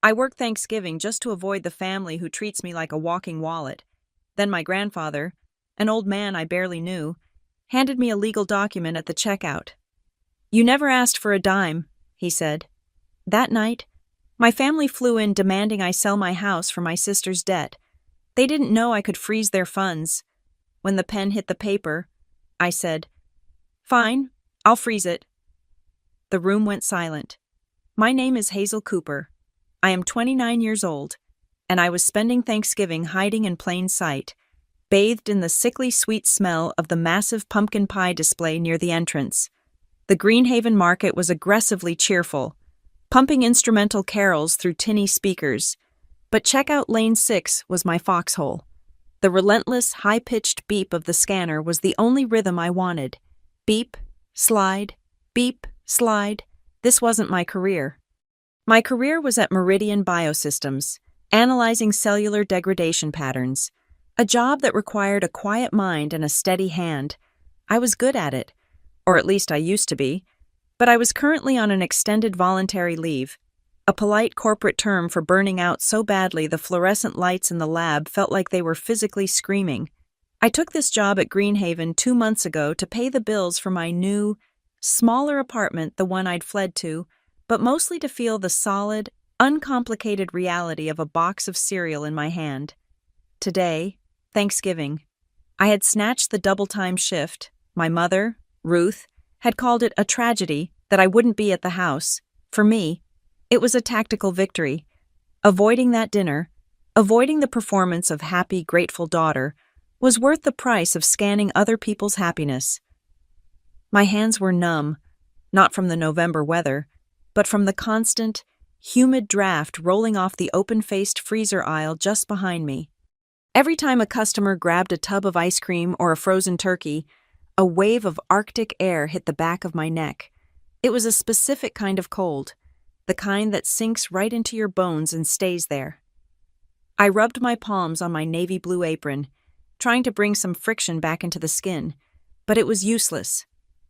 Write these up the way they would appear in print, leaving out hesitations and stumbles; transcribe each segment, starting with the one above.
I work Thanksgiving just to avoid the family who treats me like a walking wallet. Then my grandfather, an old man I barely knew, handed me a legal document at the checkout. "You never asked for a dime," he said. That night, my family flew in demanding I sell my house for my sister's debt. They didn't know I could freeze their funds. When the pen hit the paper, I said, "Fine, I'll freeze it." The room went silent. My name is Hazel Cooper. I am 29 years old, and I was spending Thanksgiving hiding in plain sight, bathed in the sickly sweet smell of the massive pumpkin pie display near the entrance. The Greenhaven market was aggressively cheerful, pumping instrumental carols through tinny speakers. But checkout lane 6 was my foxhole. The relentless, high-pitched beep of the scanner was the only rhythm I wanted. Beep, slide, beep, slide. This wasn't my career. My career was at Meridian Biosystems, analyzing cellular degradation patterns, a job that required a quiet mind and a steady hand. I was good at it, or at least I used to be, but I was currently on an extended voluntary leave, a polite corporate term for burning out so badly the fluorescent lights in the lab felt like they were physically screaming. I took this job at Greenhaven 2 months ago to pay the bills for my new, smaller apartment, the one I'd fled to, but mostly to feel the solid, uncomplicated reality of a box of cereal in my hand. Today, Thanksgiving, I had snatched the double-time shift. My mother, Ruth, had called it a tragedy that I wouldn't be at the house. For me, it was a tactical victory. Avoiding that dinner, avoiding the performance of happy, grateful daughter, was worth the price of scanning other people's happiness. My hands were numb, not from the November weather, but from the constant, humid draft rolling off the open-faced freezer aisle just behind me. Every time a customer grabbed a tub of ice cream or a frozen turkey, a wave of Arctic air hit the back of my neck. It was a specific kind of cold, the kind that sinks right into your bones and stays there. I rubbed my palms on my navy blue apron, trying to bring some friction back into the skin, but it was useless.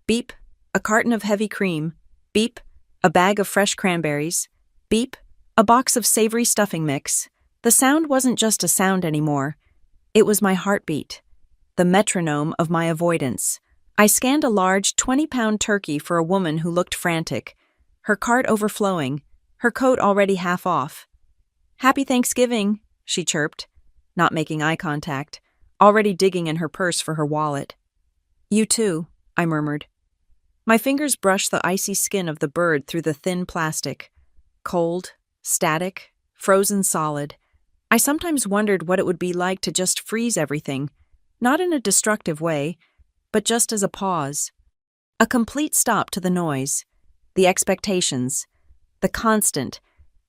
Beep, a carton of heavy cream. Beep, a bag of fresh cranberries. Beep, a box of savory stuffing mix. The sound wasn't just a sound anymore. It was my heartbeat, the metronome of my avoidance. I scanned a large 20-pound turkey for a woman who looked frantic, her cart overflowing, her coat already half off. "Happy Thanksgiving," she chirped, not making eye contact, already digging in her purse for her wallet. "You too," I murmured. My fingers brushed the icy skin of the bird through the thin plastic. Cold, static, frozen solid. I sometimes wondered what it would be like to just freeze everything, not in a destructive way, but just as a pause. A complete stop to the noise, the expectations, the constant,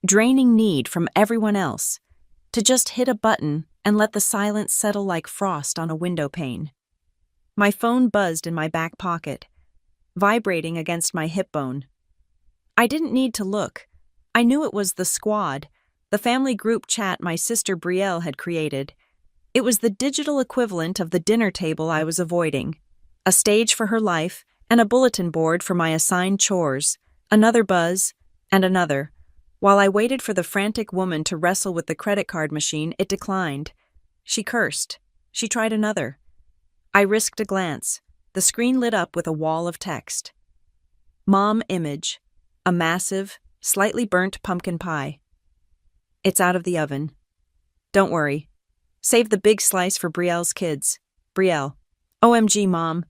draining need from everyone else, to just hit a button and let the silence settle like frost on a window pane. My phone buzzed in my back pocket, vibrating against my hip bone. I didn't need to look. I knew it was the squad, the family group chat my sister Brielle had created. It was the digital equivalent of the dinner table I was avoiding. A stage for her life, and a bulletin board for my assigned chores. Another buzz, and another. While I waited for the frantic woman to wrestle with the credit card machine, it declined. She cursed. She tried another. I risked a glance. The screen lit up with a wall of text. Mom image. A massive, slightly burnt pumpkin pie. "It's out of the oven. Don't worry. Save the big slice for Brielle's kids. Brielle. OMG, Mom.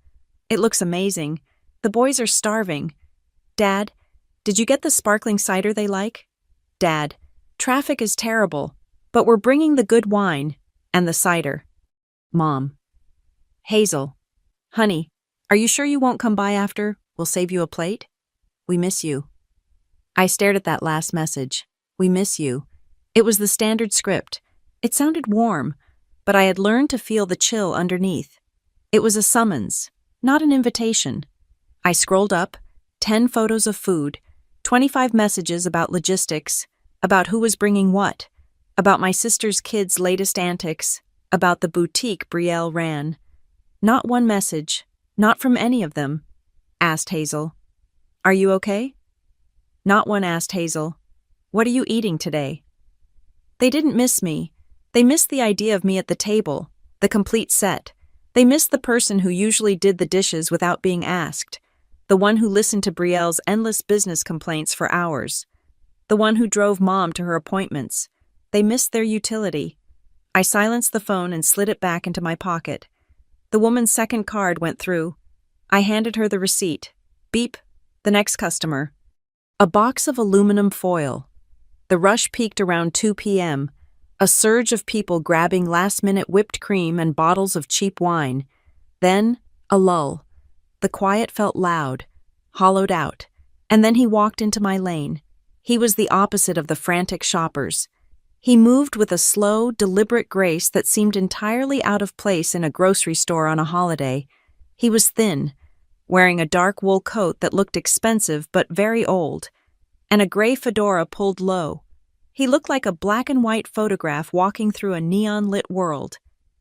It looks amazing. The boys are starving. Dad, did you get the sparkling cider they like? Dad, traffic is terrible, but we're bringing the good wine and the cider. Mom. Hazel. Honey, are you sure you won't come by after? We'll save you a plate? We miss you." I stared at that last message. We miss you. It was the standard script. It sounded warm, but I had learned to feel the chill underneath. It was a summons, not an invitation. I scrolled up, 10 photos of food, 25 messages about logistics, about who was bringing what, about my sister's kids' latest antics, about the boutique Brielle ran. Not one message, not from any of them. Asked Hazel. "Are you okay?" Not one asked Hazel. "What are you eating today?" They didn't miss me. They missed the idea of me at the table, the complete set. They missed the person who usually did the dishes without being asked, the one who listened to Brielle's endless business complaints for hours, the one who drove Mom to her appointments. They missed their utility. I silenced the phone and slid it back into my pocket. The woman's second card went through. I handed her the receipt. Beep. The next customer. A box of aluminum foil. The rush peaked around 2 p.m., a surge of people grabbing last-minute whipped cream and bottles of cheap wine. Then, a lull. The quiet felt loud, hollowed out, and then he walked into my lane. He was the opposite of the frantic shoppers. He moved with a slow, deliberate grace that seemed entirely out of place in a grocery store on a holiday. He was thin, wearing a dark wool coat that looked expensive but very old, and a gray fedora pulled low. He looked like a black and white photograph walking through a neon-lit world.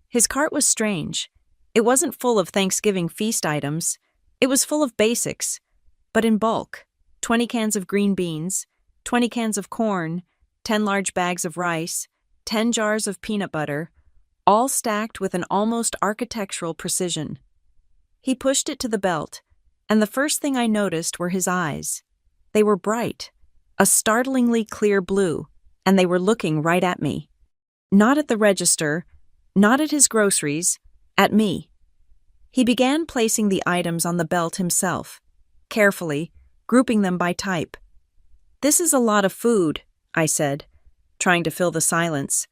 His cart was strange. It wasn't full of Thanksgiving feast items. It was full of basics, but in bulk. 20 cans of green beans, 20 cans of corn, 10 large bags of rice, 10 jars of peanut butter, all stacked with an almost architectural precision. He pushed it to the belt, and the first thing I noticed were his eyes. They were bright, a startlingly clear blue, and they were looking right at me. Not at the register, not at his groceries, at me. He began placing the items on the belt himself, carefully, grouping them by type. "This is a lot of food," I said, trying to fill the silence,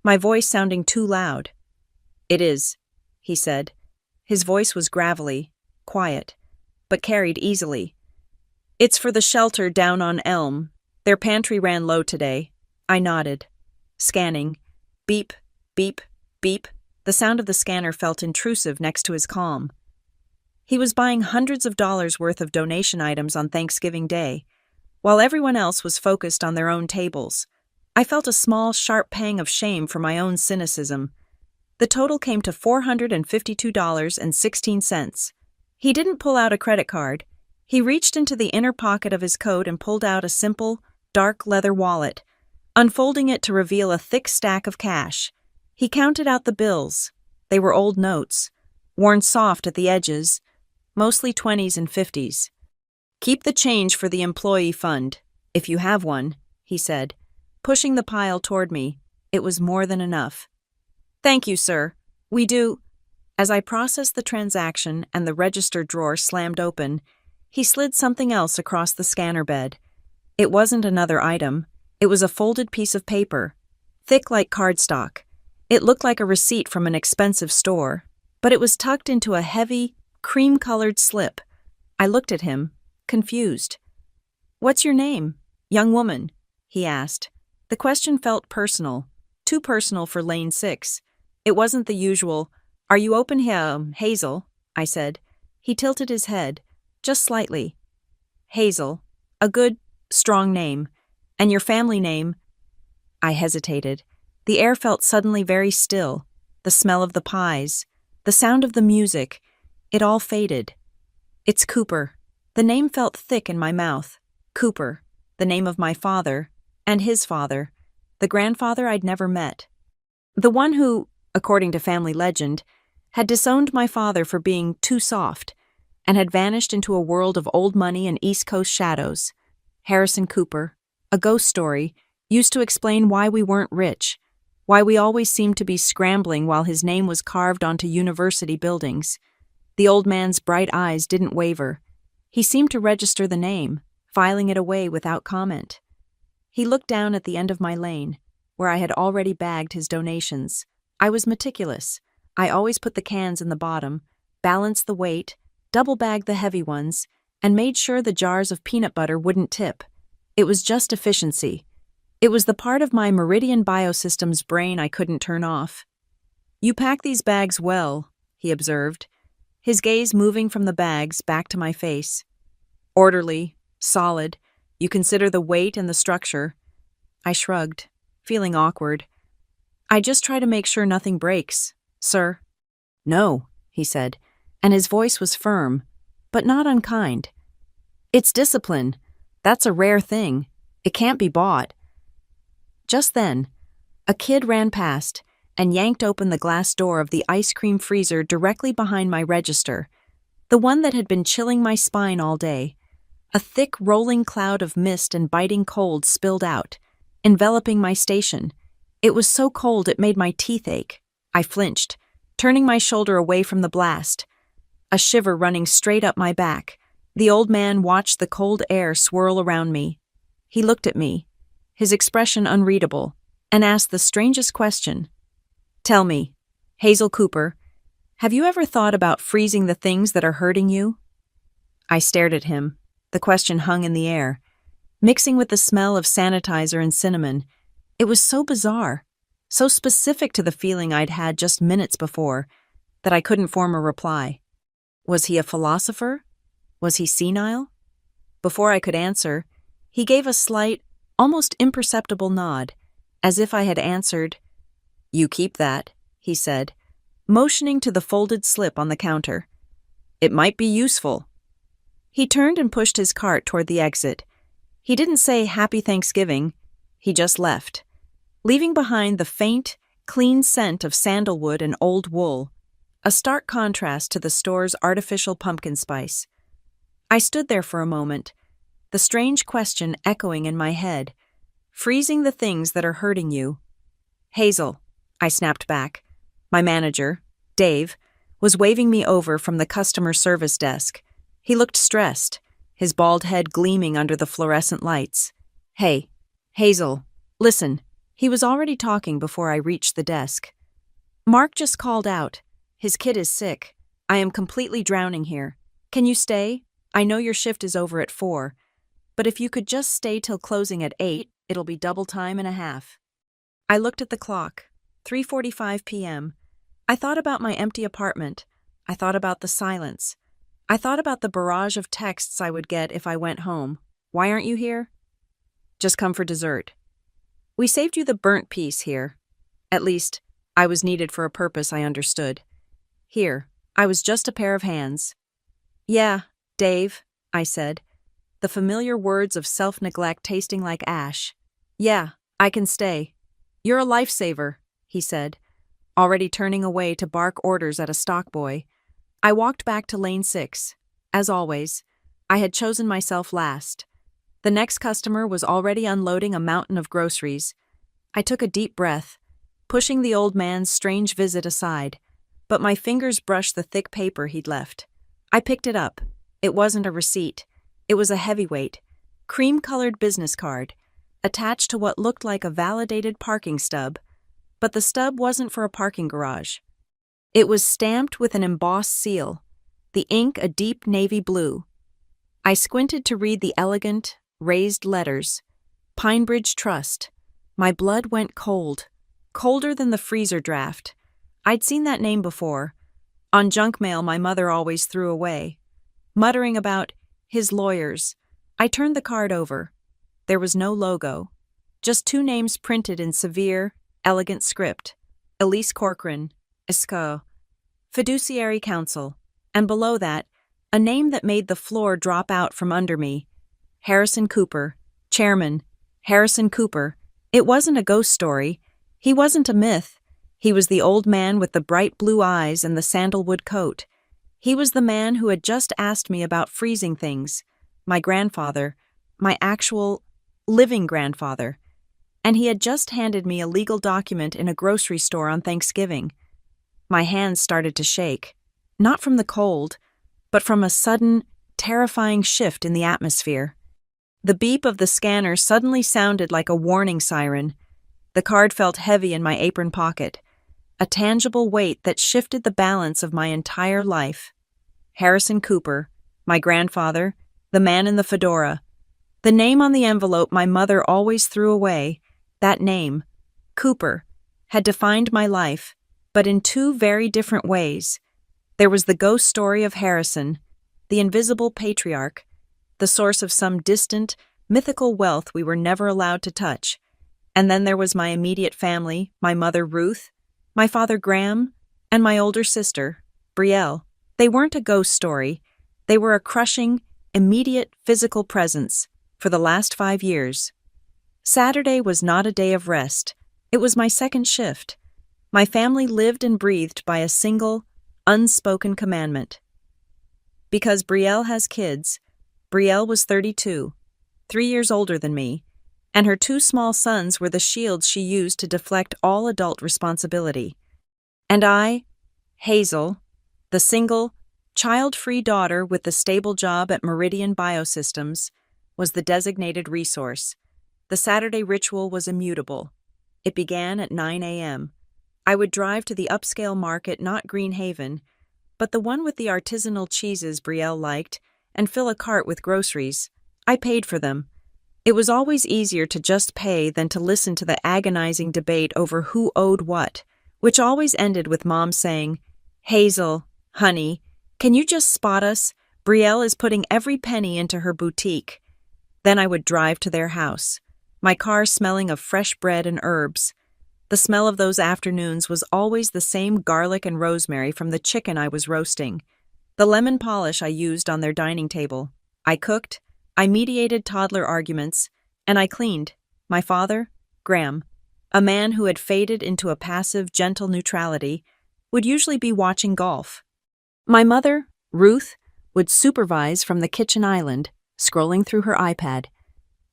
my voice sounding too loud. "It is," he said. His voice was gravelly, quiet, but carried easily. "It's for the shelter down on Elm. Their pantry ran low today." I nodded, scanning. Beep, beep, beep. The sound of the scanner felt intrusive next to his calm. He was buying hundreds of dollars worth of donation items on Thanksgiving Day, while everyone else was focused on their own tables. I felt a small, sharp pang of shame for my own cynicism. The total came to $452.16. He didn't pull out a credit card. He reached into the inner pocket of his coat and pulled out a simple, dark leather wallet, unfolding it to reveal a thick stack of cash. He counted out the bills. They were old notes, worn soft at the edges, mostly 20s and 50s. "Keep the change for the employee fund, if you have one," he said, pushing the pile toward me. It was more than enough. "Thank you, sir. We do." As I processed the transaction and the register drawer slammed open, he slid something else across the scanner bed. It wasn't another item. It was a folded piece of paper, thick like cardstock. It looked like a receipt from an expensive store, but it was tucked into a heavy, cream-colored slip. I looked at him, confused. "What's your name, young woman?" he asked. The question felt personal, too personal for Lane 6. It wasn't the usual, "Are you open here, Hazel?" I said. He tilted his head, just slightly. "Hazel. A good, strong name. And your family name?" I hesitated. The air felt suddenly very still. The smell of the pies, the sound of the music, it all faded. "It's Cooper." The name felt thick in my mouth. Cooper, the name of my father, and his father, the grandfather I'd never met. The one who, according to family legend, had disowned my father for being too soft, and had vanished into a world of old money and East Coast shadows. Harrison Cooper, a ghost story, used to explain why we weren't rich, why we always seemed to be scrambling while his name was carved onto university buildings. The old man's bright eyes didn't waver. He seemed to register the name, filing it away without comment. He looked down at the end of my lane, where I had already bagged his donations. I was meticulous. I always put the cans in the bottom, balanced the weight, double-bagged the heavy ones, and made sure the jars of peanut butter wouldn't tip. It was just efficiency. It was the part of my Meridian Biosystems brain I couldn't turn off. "You pack these bags well," he observed, his gaze moving from the bags back to my face. "Orderly, solid. You consider the weight and the structure." I shrugged, feeling awkward. "I just try to make sure nothing breaks, sir." "No," he said, and his voice was firm, but not unkind. "It's discipline. That's a rare thing. It can't be bought." Just then, A kid ran past and yanked open the glass door of the ice cream freezer directly behind my register, the one that had been chilling my spine all day. A thick, rolling cloud of mist and biting cold spilled out, enveloping my station. It was so cold it made my teeth ache. I flinched, turning my shoulder away from the blast, a shiver running straight up my back. The old man watched the cold air swirl around me. He looked at me, his expression unreadable, and asked the strangest question. "Tell me, Hazel Cooper, have you ever thought about freezing the things that are hurting you?" I stared at him. The question hung in the air, mixing with the smell of sanitizer and cinnamon. It was so bizarre, so specific to the feeling I'd had just minutes before, that I couldn't form a reply. Was he a philosopher? Was he senile? Before I could answer, he gave a slight, almost imperceptible nod, as if I had answered. "You keep that," he said, motioning to the folded slip on the counter. "It might be useful." He turned and pushed his cart toward the exit. He didn't say Happy Thanksgiving. He just left, leaving behind the faint, clean scent of sandalwood and old wool, a stark contrast to the store's artificial pumpkin spice. I stood there for a moment, the strange question echoing in my head. Freezing the things that are hurting you. "Hazel," I snapped back. My manager, Dave, was waving me over from the customer service desk. He looked stressed, his bald head gleaming under the fluorescent lights. "Hey, Hazel, listen." He was already talking before I reached the desk. "Mark just called out. His kid is sick. I am completely drowning here. Can you stay? I know your shift is over at 4, but if you could just stay till closing at 8, it'll be double time and a half." I looked at the clock, 3:45 p.m. I thought about my empty apartment. I thought about the silence. I thought about the barrage of texts I would get if I went home. "Why aren't you here?" "Just come for dessert." "We saved you the burnt piece here." At least, I was needed for a purpose I understood. Here, I was just a pair of hands. "Yeah, Dave," I said, the familiar words of self-neglect tasting like ash. "Yeah, I can stay." "You're a lifesaver," he said, already turning away to bark orders at a stockboy. I walked back to lane 6. As always, I had chosen myself last. The next customer was already unloading a mountain of groceries. I took a deep breath, pushing the old man's strange visit aside, but my fingers brushed the thick paper he'd left. I picked it up. It wasn't a receipt. It was a heavyweight, cream-colored business card, attached to what looked like a validated parking stub, but the stub wasn't for a parking garage. It was stamped with an embossed seal, the ink a deep navy blue. I squinted to read the elegant, raised letters. Pinebridge Trust. My blood went cold, colder than the freezer draft. I'd seen that name before, on junk mail my mother always threw away. Muttering about his lawyers, I turned the card over. There was no logo, just 2 names printed in severe, elegant script. Elise Corcoran, Esco, Fiduciary Counsel, and below that, a name that made the floor drop out from under me. Harrison Cooper, Chairman, Harrison Cooper. It wasn't a ghost story. He wasn't a myth. He was the old man with the bright blue eyes and the sandalwood coat. He was the man who had just asked me about freezing things, my grandfather, my actual, living grandfather. And he had just handed me a legal document in a grocery store on Thanksgiving. My hands started to shake, not from the cold, but from a sudden, terrifying shift in the atmosphere. The beep of the scanner suddenly sounded like a warning siren. The card felt heavy in my apron pocket, a tangible weight that shifted the balance of my entire life. Harrison Cooper, my grandfather, the man in the fedora. The name on the envelope my mother always threw away, that name, Cooper, had defined my life, but in 2 very different ways. There was the ghost story of Harrison, the invisible patriarch, the source of some distant, mythical wealth we were never allowed to touch. And then there was my immediate family, my mother Ruth, my father Graham, and my older sister, Brielle. They weren't a ghost story. They were a crushing, immediate physical presence for the last 5 years. Saturday was not a day of rest, It was my second shift. My family lived and breathed by a single, unspoken commandment. Because Brielle has kids, Brielle was 32, 3 years older than me, and her two small sons were the shields she used to deflect all adult responsibility. And I, Hazel, the single, child-free daughter with the stable job at Meridian Biosystems, was the designated resource. The Saturday ritual was immutable. It began at 9 a.m. I would drive to the upscale market, not Greenhaven, but the one with the artisanal cheeses Brielle liked, and fill a cart with groceries. I paid for them. It was always easier to just pay than to listen to the agonizing debate over who owed what, which always ended with Mom saying, "Hazel, honey, can you just spot us? Brielle is putting every penny into her boutique." Then I would drive to their house, my car smelling of fresh bread and herbs. The smell of those afternoons was always the same garlic and rosemary from the chicken I was roasting, the lemon polish I used on their dining table. I cooked, I mediated toddler arguments, and I cleaned. My father, Graham, a man who had faded into a passive, gentle neutrality, would usually be watching golf. My mother, Ruth, would supervise from the kitchen island, scrolling through her iPad.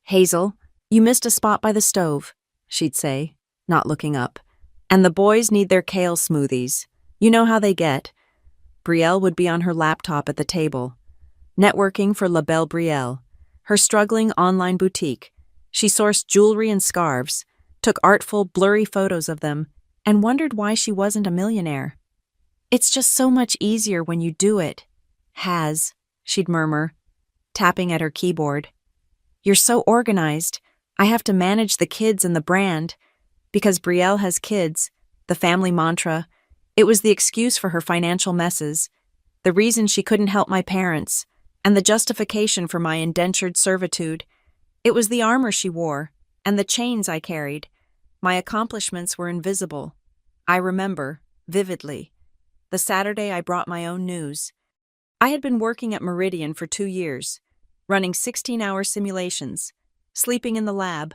"Hazel, you missed a spot by the stove," she'd say, not looking up. "And the boys need their kale smoothies. You know how they get." Brielle would be on her laptop at the table, networking for La Belle Brielle, her struggling online boutique. She sourced jewelry and scarves, took artful, blurry photos of them, and wondered why she wasn't a millionaire. "It's just so much easier when you do it." She'd murmur, tapping at her keyboard. "You're so organized. I have to manage the kids and the brand." Because Brielle has kids, the family mantra, it was the excuse for her financial messes, the reason she couldn't help my parents, and the justification for my indentured servitude. It was the armor she wore, and the chains I carried. My accomplishments were invisible. I remember, vividly, the Saturday I brought my own news. I had been working at Meridian for 2 years, running 16-hour simulations, sleeping in the lab.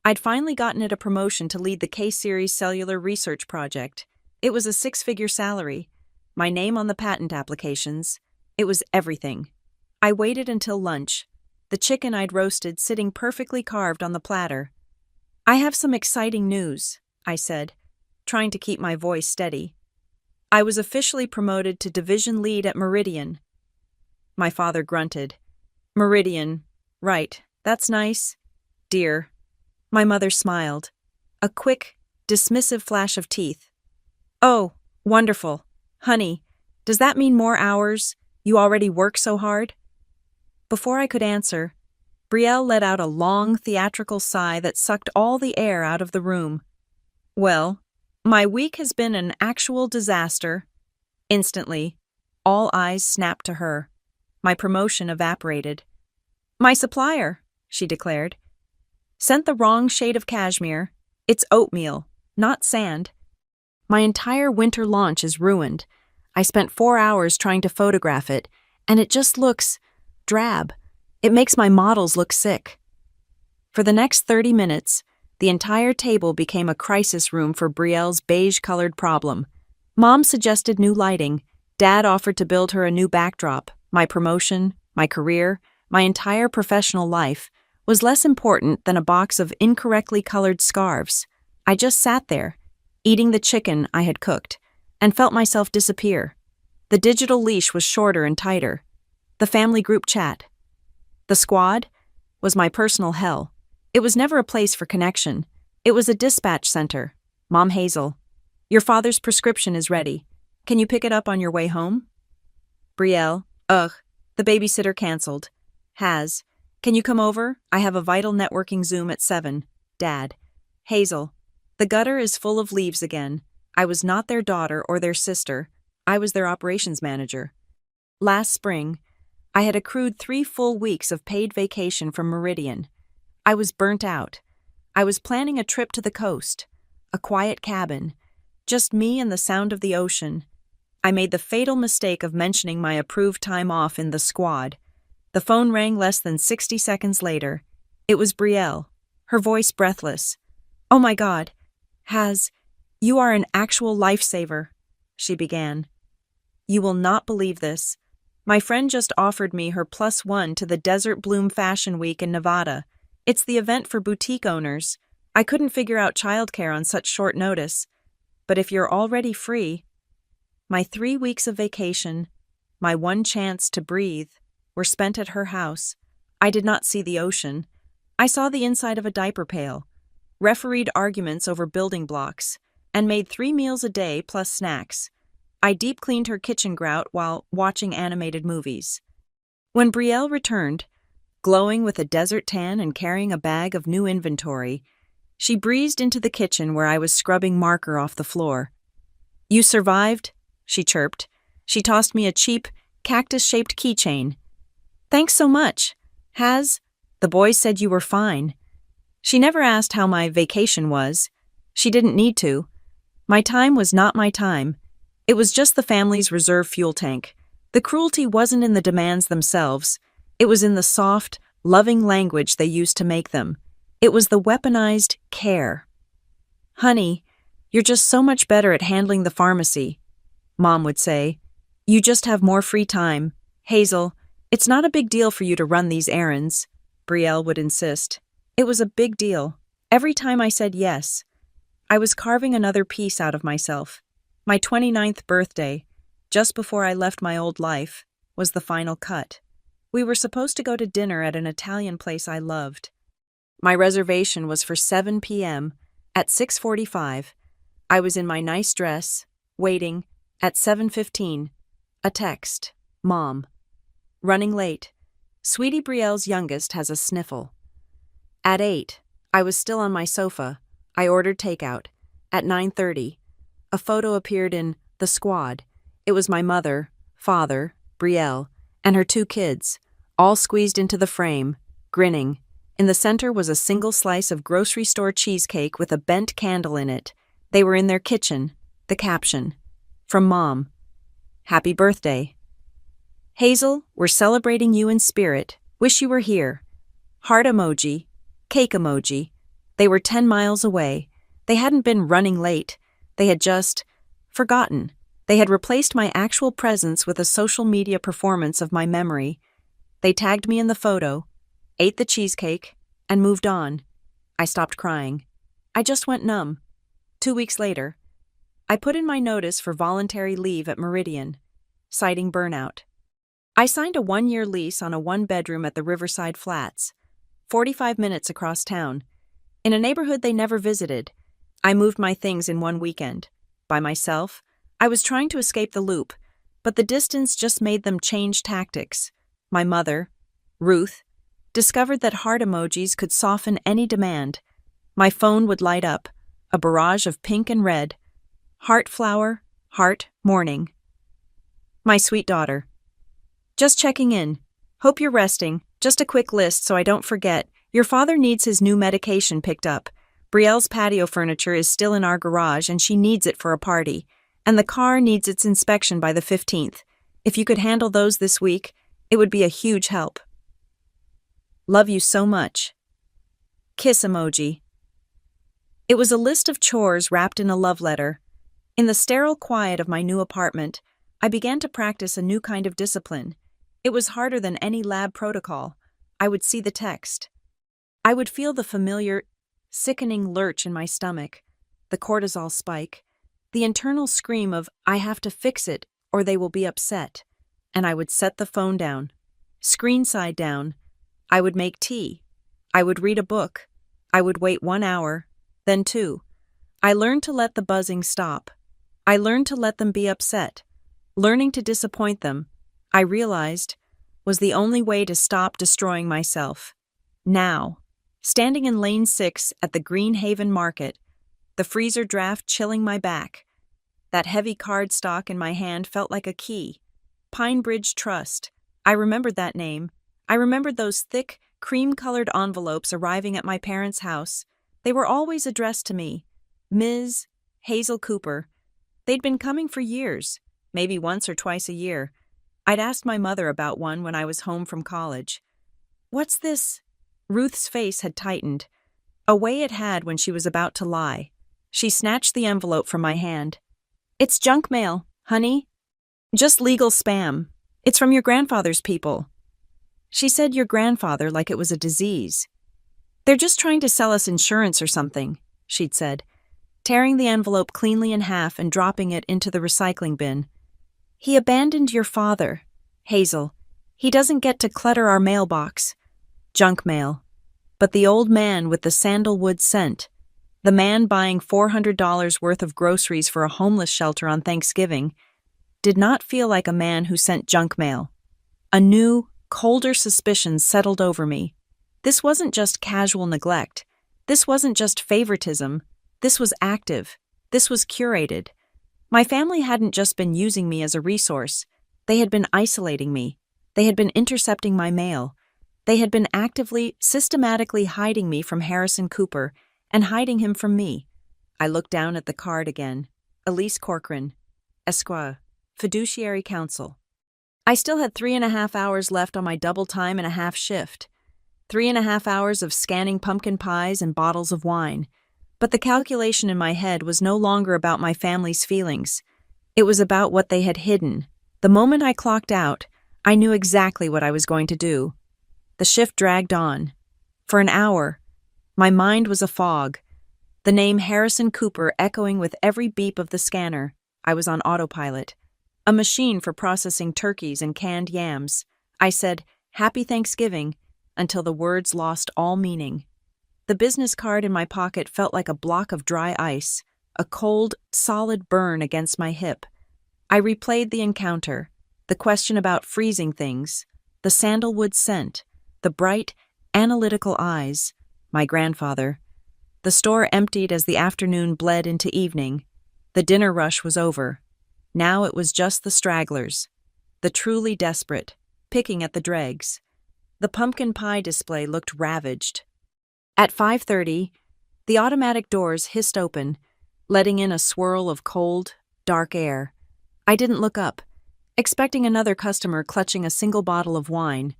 I'd finally gotten it a promotion to lead the K-Series cellular research project. It was a 6-figure salary, my name on the patent applications. It was everything. I waited until lunch, the chicken I'd roasted sitting perfectly carved on the platter. "I have some exciting news," I said, trying to keep my voice steady. I was officially promoted to division lead at Meridian. My father grunted. "Meridian, right, that's nice, dear." My mother smiled, a quick, dismissive flash of teeth. "Oh, wonderful. Honey, does that mean more hours? You already work so hard?" Before I could answer, Brielle let out a long, theatrical sigh that sucked all the air out of the room. "Well, my week has been an actual disaster." Instantly, all eyes snapped to her. My promotion evaporated. "My supplier," she declared, "sent the wrong shade of cashmere. It's oatmeal, not sand. My entire winter launch is ruined. I spent 4 hours trying to photograph it, and it just looks drab. It makes my models look sick." For the next 30 minutes, the entire table became a crisis room for Brielle's beige-colored problem. Mom suggested new lighting. Dad offered to build her a new backdrop. My promotion, my career, my entire professional life was less important than a box of incorrectly colored scarves. I just sat there, eating the chicken I had cooked, and felt myself disappear. The digital leash was shorter and tighter. The family group chat. The squad was my personal hell. It was never a place for connection. It was a dispatch center. "Mom, Hazel, your father's prescription is ready. Can you pick it up on your way home?" Brielle, "Ugh, the babysitter canceled." "Can you come over? I have a vital networking Zoom at 7. Dad. Hazel, the gutter is full of leaves again. I was not their daughter or their sister. I was their operations manager. Last spring, I had accrued 3 full weeks of paid vacation from Meridian. I was burnt out. I was planning a trip to the coast, a quiet cabin, just me and the sound of the ocean. I made the fatal mistake of mentioning my approved time off in the squad. The phone rang less than 60 seconds later. It was Brielle, her voice breathless. "Oh my God, You are an actual lifesaver, she began. You will not believe this. My friend just offered me her +1 to the Desert Bloom Fashion Week in Nevada. It's the event for boutique owners. I couldn't figure out childcare on such short notice. But if you're already free, my 3 weeks of vacation, my one chance to breathe, were spent at her house. I did not see the ocean. I saw the inside of a diaper pail, refereed arguments over building blocks, and made 3 meals a day plus snacks. I deep cleaned her kitchen grout while watching animated movies. When Brielle returned, glowing with a desert tan and carrying a bag of new inventory, she breezed into the kitchen where I was scrubbing marker off the floor. You survived, she chirped. She tossed me a cheap, cactus-shaped keychain. Thanks so much. The boys said you were fine. She never asked how my vacation was. She didn't need to. My time was not my time. It was just the family's reserve fuel tank. The cruelty wasn't in the demands themselves. It was in the soft, loving language they used to make them. It was the weaponized care. Honey, you're just so much better at handling the pharmacy, Mom would say. You just have more free time. Hazel, it's not a big deal for you to run these errands, Brielle would insist. It was a big deal. Every time I said yes, I was carving another piece out of myself. My 29th birthday, just before I left my old life, was the final cut. We were supposed to go to dinner at an Italian place I loved. My reservation was for 7 p.m. At 6:45, I was in my nice dress, waiting. At 7:15, a text. Mom. Running late. Sweetie Brielle's youngest has a sniffle. At 8, I was still on my sofa. I ordered takeout. At 9:30, a photo appeared in The Squad. It was my mother, father, Brielle, and her 2 kids, all squeezed into the frame, grinning. In the center was a single slice of grocery store cheesecake with a bent candle in it. They were in their kitchen. The caption. From Mom. Happy birthday. Hazel, we're celebrating you in spirit. Wish you were here. Heart emoji. Cake emoji. They were 10 miles away. They hadn't been running late. They had just forgotten. They had replaced my actual presence with a social media performance of my memory. They tagged me in the photo, ate the cheesecake, and moved on. I stopped crying. I just went numb. 2 weeks later, I put in my notice for voluntary leave at Meridian, citing burnout. I signed a 1-year lease on a 1-bedroom at the Riverside Flats, 45 minutes across town, in a neighborhood they never visited. I moved my things in 1 weekend. By myself, I was trying to escape the loop, but the distance just made them change tactics. My mother, Ruth, discovered that heart emojis could soften any demand. My phone would light up, a barrage of pink and red. Heart flower, heart morning. My sweet daughter. Just checking in. Hope you're resting. Just a quick list so I don't forget. Your father needs his new medication picked up. Brielle's patio furniture is still in our garage and she needs it for a party. And the car needs its inspection by the 15th. If you could handle those this week, it would be a huge help. Love you so much. Kiss emoji. It was a list of chores wrapped in a love letter. In the sterile quiet of my new apartment, I began to practice a new kind of discipline. It was harder than any lab protocol. I would see the text. I would feel the familiar, sickening lurch in my stomach, the cortisol spike, the internal scream of, I have to fix it or they will be upset. And I would set the phone down, screen side down. I would make tea. I would read a book. I would wait 1 hour, then 2. I learned to let the buzzing stop. I learned to let them be upset. Learning to disappoint them, I realized, was the only way to stop destroying myself. Now, standing in lane 6 at the Greenhaven Market, the freezer draft chilling my back, that heavy cardstock in my hand felt like a key. Pine Bridge Trust. I remembered that name. I remembered those thick, cream-colored envelopes arriving at my parents' house. They were always addressed to me. Ms. Hazel Cooper. They'd been coming for years, maybe once or twice a year. I'd asked my mother about one when I was home from college. What's this? Ruth's face had tightened, a way it had when she was about to lie. She snatched the envelope from my hand. "It's junk mail, honey. Just legal spam. It's from your grandfather's people." She said your grandfather like it was a disease. "They're just trying to sell us insurance or something," she'd said, tearing the envelope cleanly in half and dropping it into the recycling bin. "He abandoned your father, Hazel. He doesn't get to clutter our mailbox." Junk mail. But the old man with the sandalwood scent, the man buying $400 worth of groceries for a homeless shelter on Thanksgiving, did not feel like a man who sent junk mail. A new, colder suspicion settled over me. This wasn't just casual neglect. This wasn't just favoritism. This was active. This was curated. My family hadn't just been using me as a resource. They had been isolating me. They had been intercepting my mail. They had been actively, systematically hiding me from Harrison Cooper and hiding him from me. I looked down at the card again. Elise Corcoran, Esquire, Fiduciary Counsel. I still had 3.5 hours left on my double time and a half shift. 3.5 hours of scanning pumpkin pies and bottles of wine. But the calculation in my head was no longer about my family's feelings. It was about what they had hidden. The moment I clocked out, I knew exactly what I was going to do. The shift dragged on. For an hour, my mind was a fog. The name Harrison Cooper echoing with every beep of the scanner. I was on autopilot. A machine for processing turkeys and canned yams. I said, "Happy Thanksgiving," until the words lost all meaning. The business card in my pocket felt like a block of dry ice, a cold, solid burn against my hip. I replayed the encounter, the question about freezing things, the sandalwood scent, the bright, analytical eyes, my grandfather. The store emptied as the afternoon bled into evening. The dinner rush was over. Now it was just the stragglers, the truly desperate, picking at the dregs. The pumpkin pie display looked ravaged. At 5:30, the automatic doors hissed open, letting in a swirl of cold, dark air. I didn't look up, expecting another customer clutching a single bottle of wine.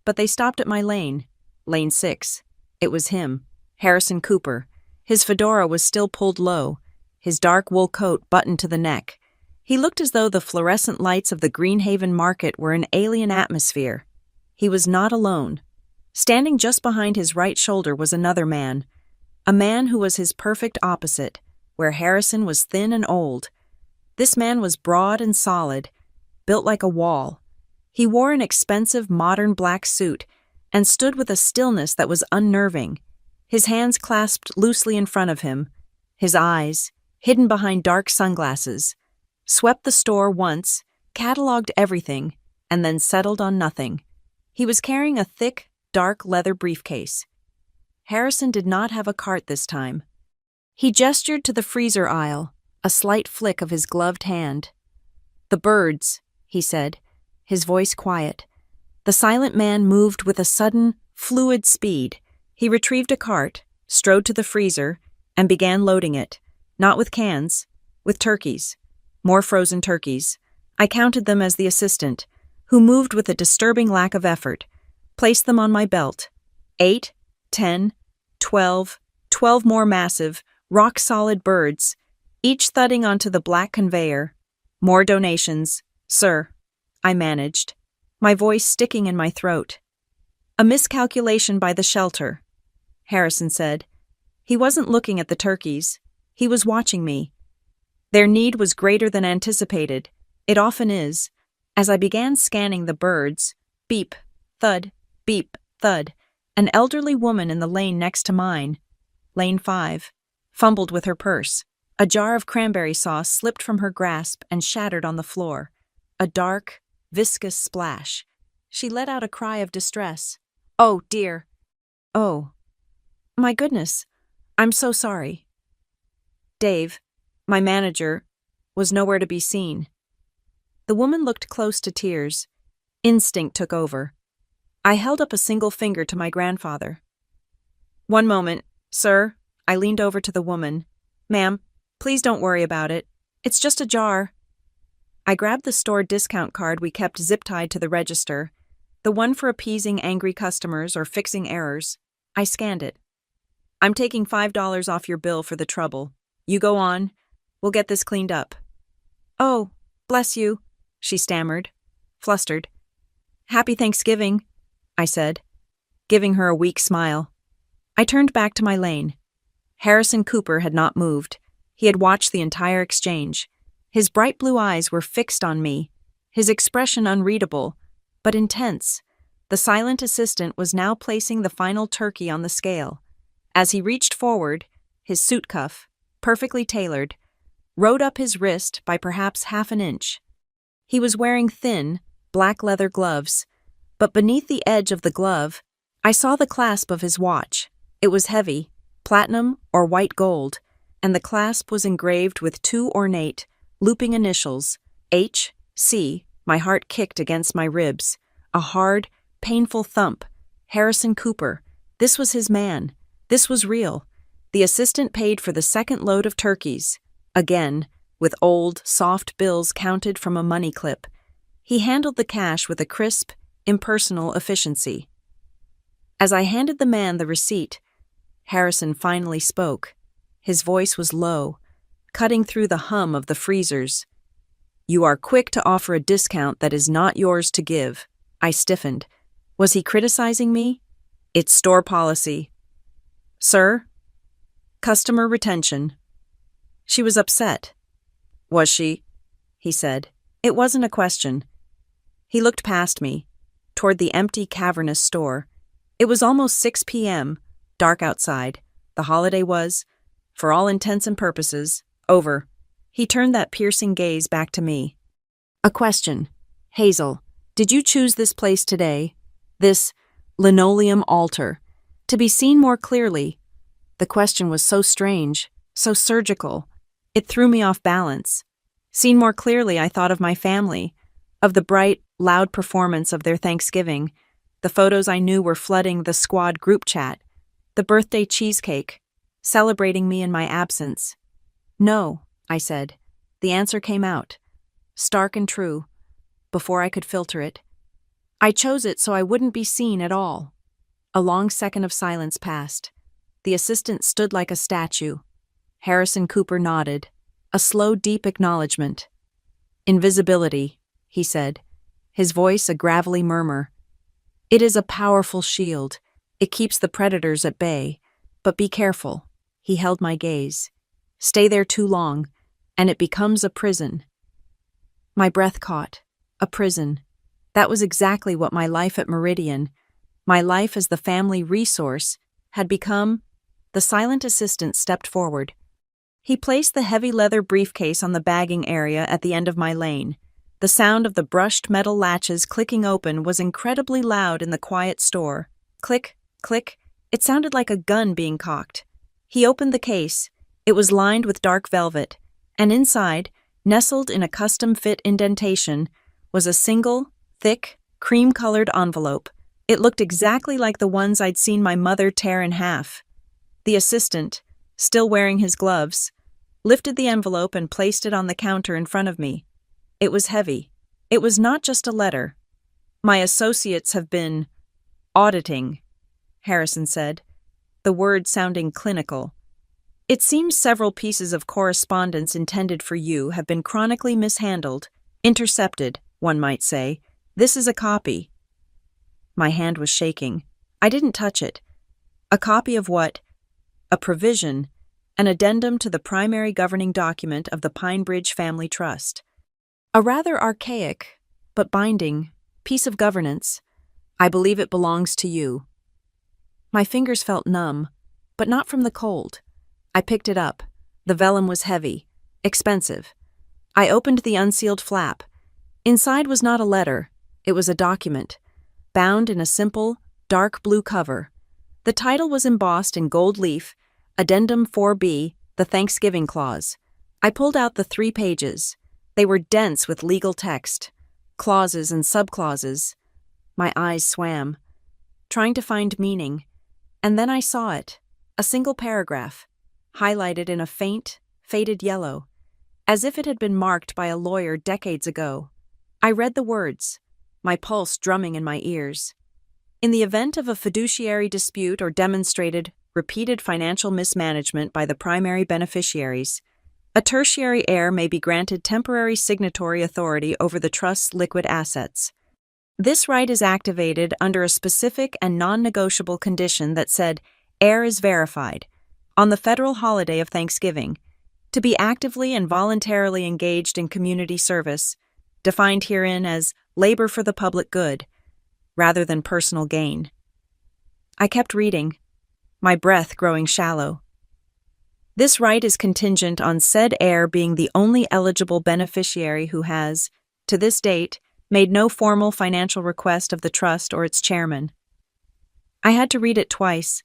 But they stopped at my lane, lane 6. It was him, Harrison Cooper. His fedora was still pulled low, his dark wool coat buttoned to the neck. He looked as though the fluorescent lights of the Greenhaven market were an alien atmosphere. He was not alone. Standing just behind his right shoulder was another man, a man who was his perfect opposite, where Harrison was thin and old. This man was broad and solid, built like a wall. He wore an expensive modern black suit and stood with a stillness that was unnerving, his hands clasped loosely in front of him. His eyes, hidden behind dark sunglasses, swept the store once, cataloged everything, and then settled on nothing. He was carrying a thick, dark leather briefcase. Harrison did not have a cart this time. He gestured to the freezer aisle, a slight flick of his gloved hand. "The birds," he said, his voice quiet. The silent man moved with a sudden, fluid speed. He retrieved a cart, strode to the freezer, and began loading it, not with cans, with turkeys. More frozen turkeys. I counted them as the assistant, who moved with a disturbing lack of effort, placed them on my belt. 8, 10, 12 more massive, rock-solid birds, each thudding onto the black conveyor. More donations, sir, I managed, my voice sticking in my throat. "A miscalculation by the shelter," Harrison said. He wasn't looking at the turkeys. He was watching me. Their need was greater than anticipated. It often is. As I began scanning the birds, beep, thud, an elderly woman in the lane next to mine, lane 5, fumbled with her purse. A jar of cranberry sauce slipped from her grasp and shattered on the floor. A dark, viscous splash. She let out a cry of distress. "Oh, dear. Oh. My goodness. I'm so sorry." Dave, my manager, was nowhere to be seen. The woman looked close to tears. Instinct took over. I held up a single finger to my grandfather. "One moment, sir." I leaned over to the woman. "Ma'am, please don't worry about it. It's just a jar." I grabbed the store discount card we kept zip-tied to the register, the one for appeasing angry customers or fixing errors. I scanned it. "I'm taking $5 off your bill for the trouble," You go on. We'll get this cleaned up. Oh, bless you, she stammered, flustered. Happy Thanksgiving, I said, giving her a weak smile. I turned back to my lane. Harrison Cooper had not moved. He had watched the entire exchange. His bright blue eyes were fixed on me, his expression unreadable, but intense. The silent assistant was now placing the final turkey on the scale. As he reached forward, his suit cuff, perfectly tailored, rode up his wrist by perhaps half an inch. He was wearing thin, black leather gloves, but beneath the edge of the glove, I saw the clasp of his watch. It was heavy, platinum or white gold, and the clasp was engraved with two ornate, looping initials, H.C. My heart kicked against my ribs. A hard, painful thump. Harrison Cooper. This was his man. This was real. The assistant paid for the second load of turkeys. Again, with old, soft bills counted from a money clip. He handled the cash with a crisp, impersonal efficiency. As I handed the man the receipt, Harrison finally spoke. His voice was low, cutting through the hum of the freezers. You are quick to offer a discount that is not yours to give. I stiffened. Was he criticizing me? It's store policy. Sir? Customer retention. She was upset. Was she? He said. It wasn't a question. He looked past me, toward the empty, cavernous store. It was almost 6 p.m., dark outside. The holiday was, for all intents and purposes, over. He turned that piercing gaze back to me. A question. Hazel, did you choose this place today? This linoleum altar, to be seen more clearly? The question was so strange, so surgical. It threw me off balance. Seen more clearly, I thought of my family, of the bright, loud performance of their Thanksgiving. The photos I knew were flooding the squad group chat, the birthday cheesecake, celebrating me in my absence. No, I said. The answer came out, stark and true, before I could filter it. I chose it so I wouldn't be seen at all. A long second of silence passed. The assistant stood like a statue. Harrison Cooper nodded, a slow, deep acknowledgement. Invisibility, he said, his voice a gravelly murmur. It is a powerful shield. It keeps the predators at bay. But be careful. He held my gaze. Stay there too long, and it becomes a prison. My breath caught. A prison. That was exactly what my life at Meridian, my life as the family resource, had become. The silent assistant stepped forward. He placed the heavy leather briefcase on the bagging area at the end of my lane. The sound of the brushed metal latches clicking open was incredibly loud in the quiet store. Click, click. It sounded like a gun being cocked. He opened the case. It was lined with dark velvet, and inside, nestled in a custom-fit indentation, was a single, thick, cream-colored envelope. It looked exactly like the ones I'd seen my mother tear in half. The assistant, still wearing his gloves, lifted the envelope and placed it on the counter in front of me. It was heavy. It was not just a letter. My associates have been auditing, Harrison said, the word sounding clinical. It seems several pieces of correspondence intended for you have been chronically mishandled, intercepted, one might say. This is a copy. My hand was shaking. I didn't touch it. A copy of what? A provision, an addendum to the primary governing document of the Pine Bridge Family Trust. A rather archaic, but binding, piece of governance. I believe it belongs to you. My fingers felt numb, but not from the cold. I picked it up. The vellum was heavy, expensive. I opened the unsealed flap. Inside was not a letter. It was a document, bound in a simple, dark blue cover. The title was embossed in gold leaf, Addendum 4B, the Thanksgiving Clause. I pulled out the 3 pages. They were dense with legal text, clauses and subclauses. My eyes swam, trying to find meaning. And then I saw it, a single paragraph, highlighted in a faint, faded yellow, as if it had been marked by a lawyer decades ago. I read the words, my pulse drumming in my ears. In the event of a fiduciary dispute or demonstrated repeated financial mismanagement by the primary beneficiaries. A tertiary heir may be granted temporary signatory authority over the trust's liquid assets. This right is activated under a specific and non-negotiable condition that said, heir is verified, on the federal holiday of Thanksgiving, to be actively and voluntarily engaged in community service, defined herein as labor for the public good, rather than personal gain. I kept reading, my breath growing shallow. This right is contingent on said heir being the only eligible beneficiary who has, to this date, made no formal financial request of the trust or its chairman. I had to read it twice.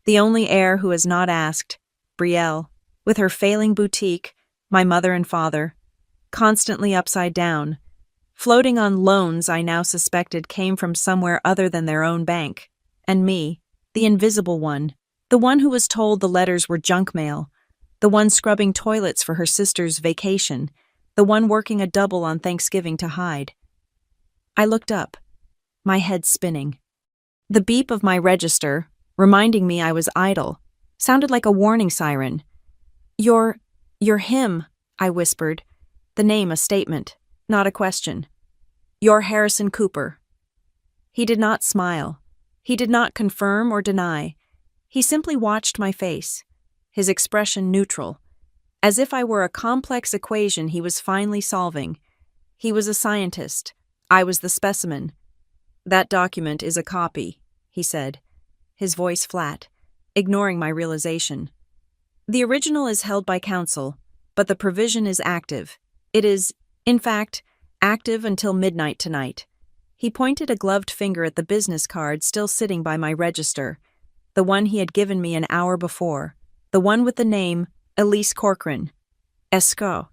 The only heir who has not asked, Brielle, with her failing boutique, my mother and father, constantly upside down, floating on loans I now suspected came from somewhere other than their own bank, and me, the invisible one, the one who was told the letters were junk mail, the one scrubbing toilets for her sister's vacation, the one working a double on Thanksgiving to hide. I looked up, my head spinning. The beep of my register, reminding me I was idle, sounded like a warning siren. You're him, I whispered, the name a statement, not a question. You're Harrison Cooper. He did not smile. He did not confirm or deny. He simply watched my face, his expression neutral, as if I were a complex equation he was finally solving. He was a scientist. I was the specimen. That document is a copy, he said, his voice flat, ignoring my realization. The original is held by counsel, but the provision is active. It is, in fact, active until midnight tonight. He pointed a gloved finger at the business card still sitting by my register, the one he had given me an hour before, the one with the name Elise Corcoran. Esco.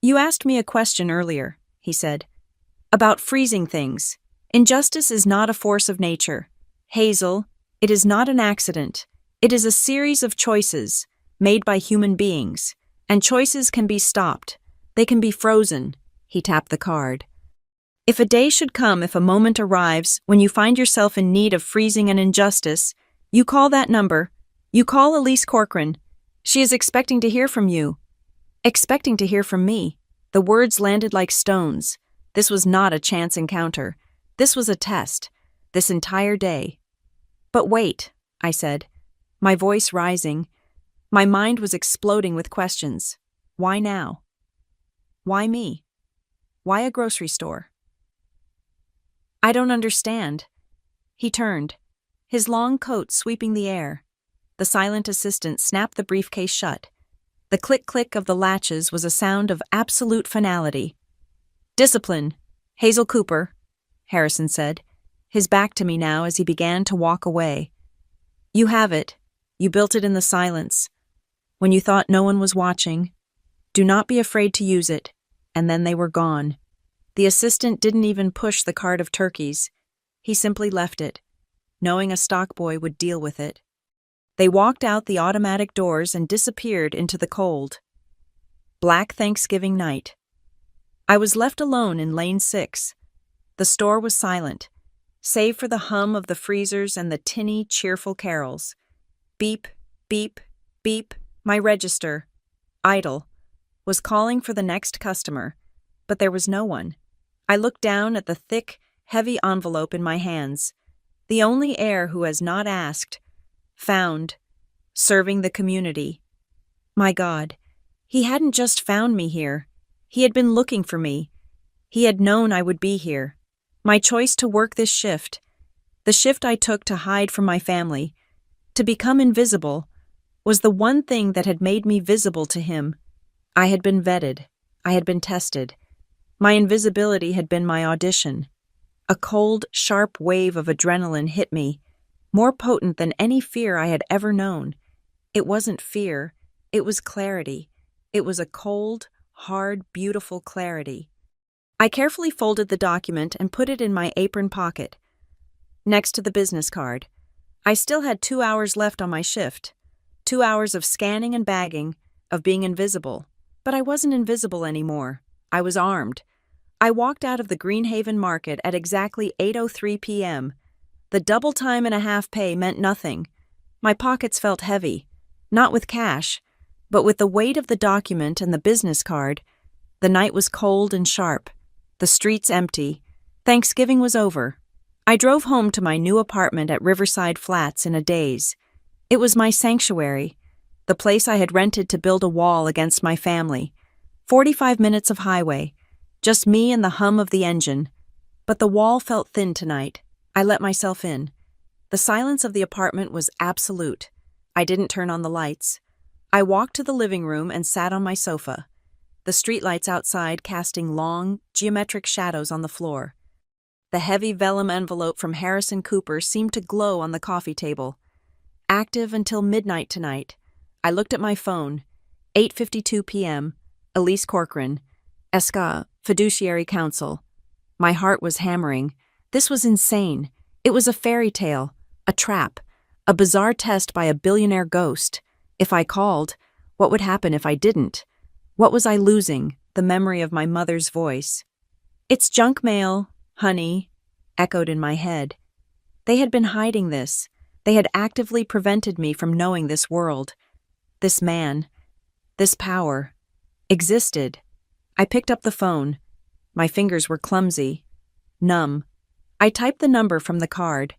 You asked me a question earlier, he said, about freezing things. Injustice is not a force of nature. Hazel, it is not an accident. It is a series of choices made by human beings, and choices can be stopped. They can be frozen. He tapped the card. If a day should come, if a moment arrives when you find yourself in need of freezing an injustice, you call that number. You call Elise Corcoran. She is expecting to hear from you. Expecting to hear from me. The words landed like stones. This was not a chance encounter. This was a test. This entire day. But wait, I said, my voice rising. My mind was exploding with questions. Why now? Why me? Why a grocery store? I don't understand. He turned, his long coat sweeping the air. The silent assistant snapped the briefcase shut. The click-click of the latches was a sound of absolute finality. Discipline, Hazel Cooper, Harrison said, his back to me now as he began to walk away. You have it. You built it in the silence. When you thought no one was watching. Do not be afraid to use it. And then they were gone. The assistant didn't even push the cart of turkeys. He simply left it, knowing a stock boy would deal with it. They walked out the automatic doors and disappeared into the cold. Black Thanksgiving night. I was left alone in Lane 6. The store was silent, save for the hum of the freezers and the tinny, cheerful carols. Beep, beep, beep, my register, idle, was calling for the next customer, but there was no one. I looked down at the thick, heavy envelope in my hands. The only heir who has not asked, found, serving the community. My God, he hadn't just found me here. He had been looking for me. He had known I would be here. My choice to work this shift, the shift I took to hide from my family, to become invisible, was the one thing that had made me visible to him. I had been vetted. I had been tested. My invisibility had been my audition. A cold, sharp wave of adrenaline hit me, more potent than any fear I had ever known. It wasn't fear. It was clarity. It was a cold, hard, beautiful clarity. I carefully folded the document and put it in my apron pocket, next to the business card. I still had 2 hours left on my shift, 2 hours of scanning and bagging, of being invisible. But I wasn't invisible anymore. I was armed. I walked out of the Greenhaven market at exactly 8:03 p.m. The double time and a half pay meant nothing. My pockets felt heavy, not with cash, but with the weight of the document and the business card. The night was cold and sharp, the streets empty. Thanksgiving was over. I drove home to my new apartment at Riverside Flats in a daze. It was my sanctuary, the place I had rented to build a wall against my family. 45 minutes of highway, just me and the hum of the engine. But the wall felt thin tonight. I let myself in. The silence of the apartment was absolute. I didn't turn on the lights. I walked to the living room and sat on my sofa, the streetlights outside casting long, geometric shadows on the floor. The heavy vellum envelope from Harrison Cooper seemed to glow on the coffee table. Active until midnight tonight. I looked at my phone. 8:52 p.m. Elise Corcoran. ESCA, Fiduciary Council. My heart was hammering. This was insane. It was a fairy tale, a trap, a bizarre test by a billionaire ghost. If I called, what would happen if I didn't? What was I losing? The memory of my mother's voice. "It's junk mail, honey," echoed in my head. They had been hiding this. They had actively prevented me from knowing this world. This man, this power, existed. I picked up the phone. My fingers were clumsy, numb. I typed the number from the card.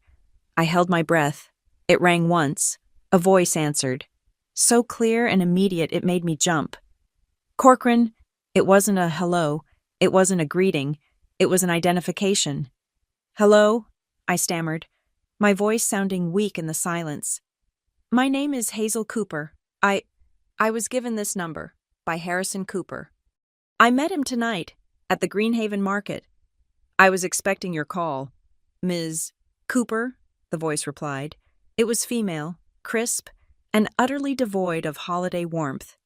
I held my breath. It rang once. A voice answered. So clear and immediate it made me jump. "Corcoran." It wasn't a hello. It wasn't a greeting. It was an identification. "Hello?" I stammered, my voice sounding weak in the silence. "My name is Hazel Cooper. I was given this number by Harrison Cooper. I met him tonight at the Greenhaven Market. I was expecting your call." "Ms. Cooper?" the voice replied. It was female, crisp, and utterly devoid of holiday warmth.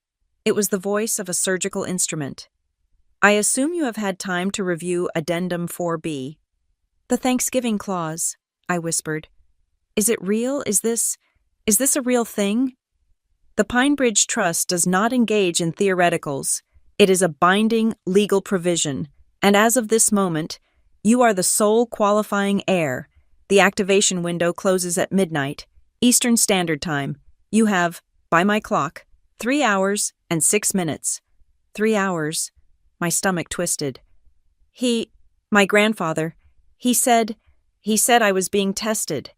It was the voice of a surgical instrument. "I assume you have had time to review Addendum 4B. "The Thanksgiving clause," I whispered. "Is it real? Is this a real thing?" "The Pine Bridge Trust does not engage in theoreticals. It is a binding legal provision, and as of this moment, you are the sole qualifying heir. The activation window closes at midnight, Eastern Standard Time. You have, by my clock, 3 hours and 6 minutes. 3 hours. My stomach twisted. My grandfather, he said I was being tested.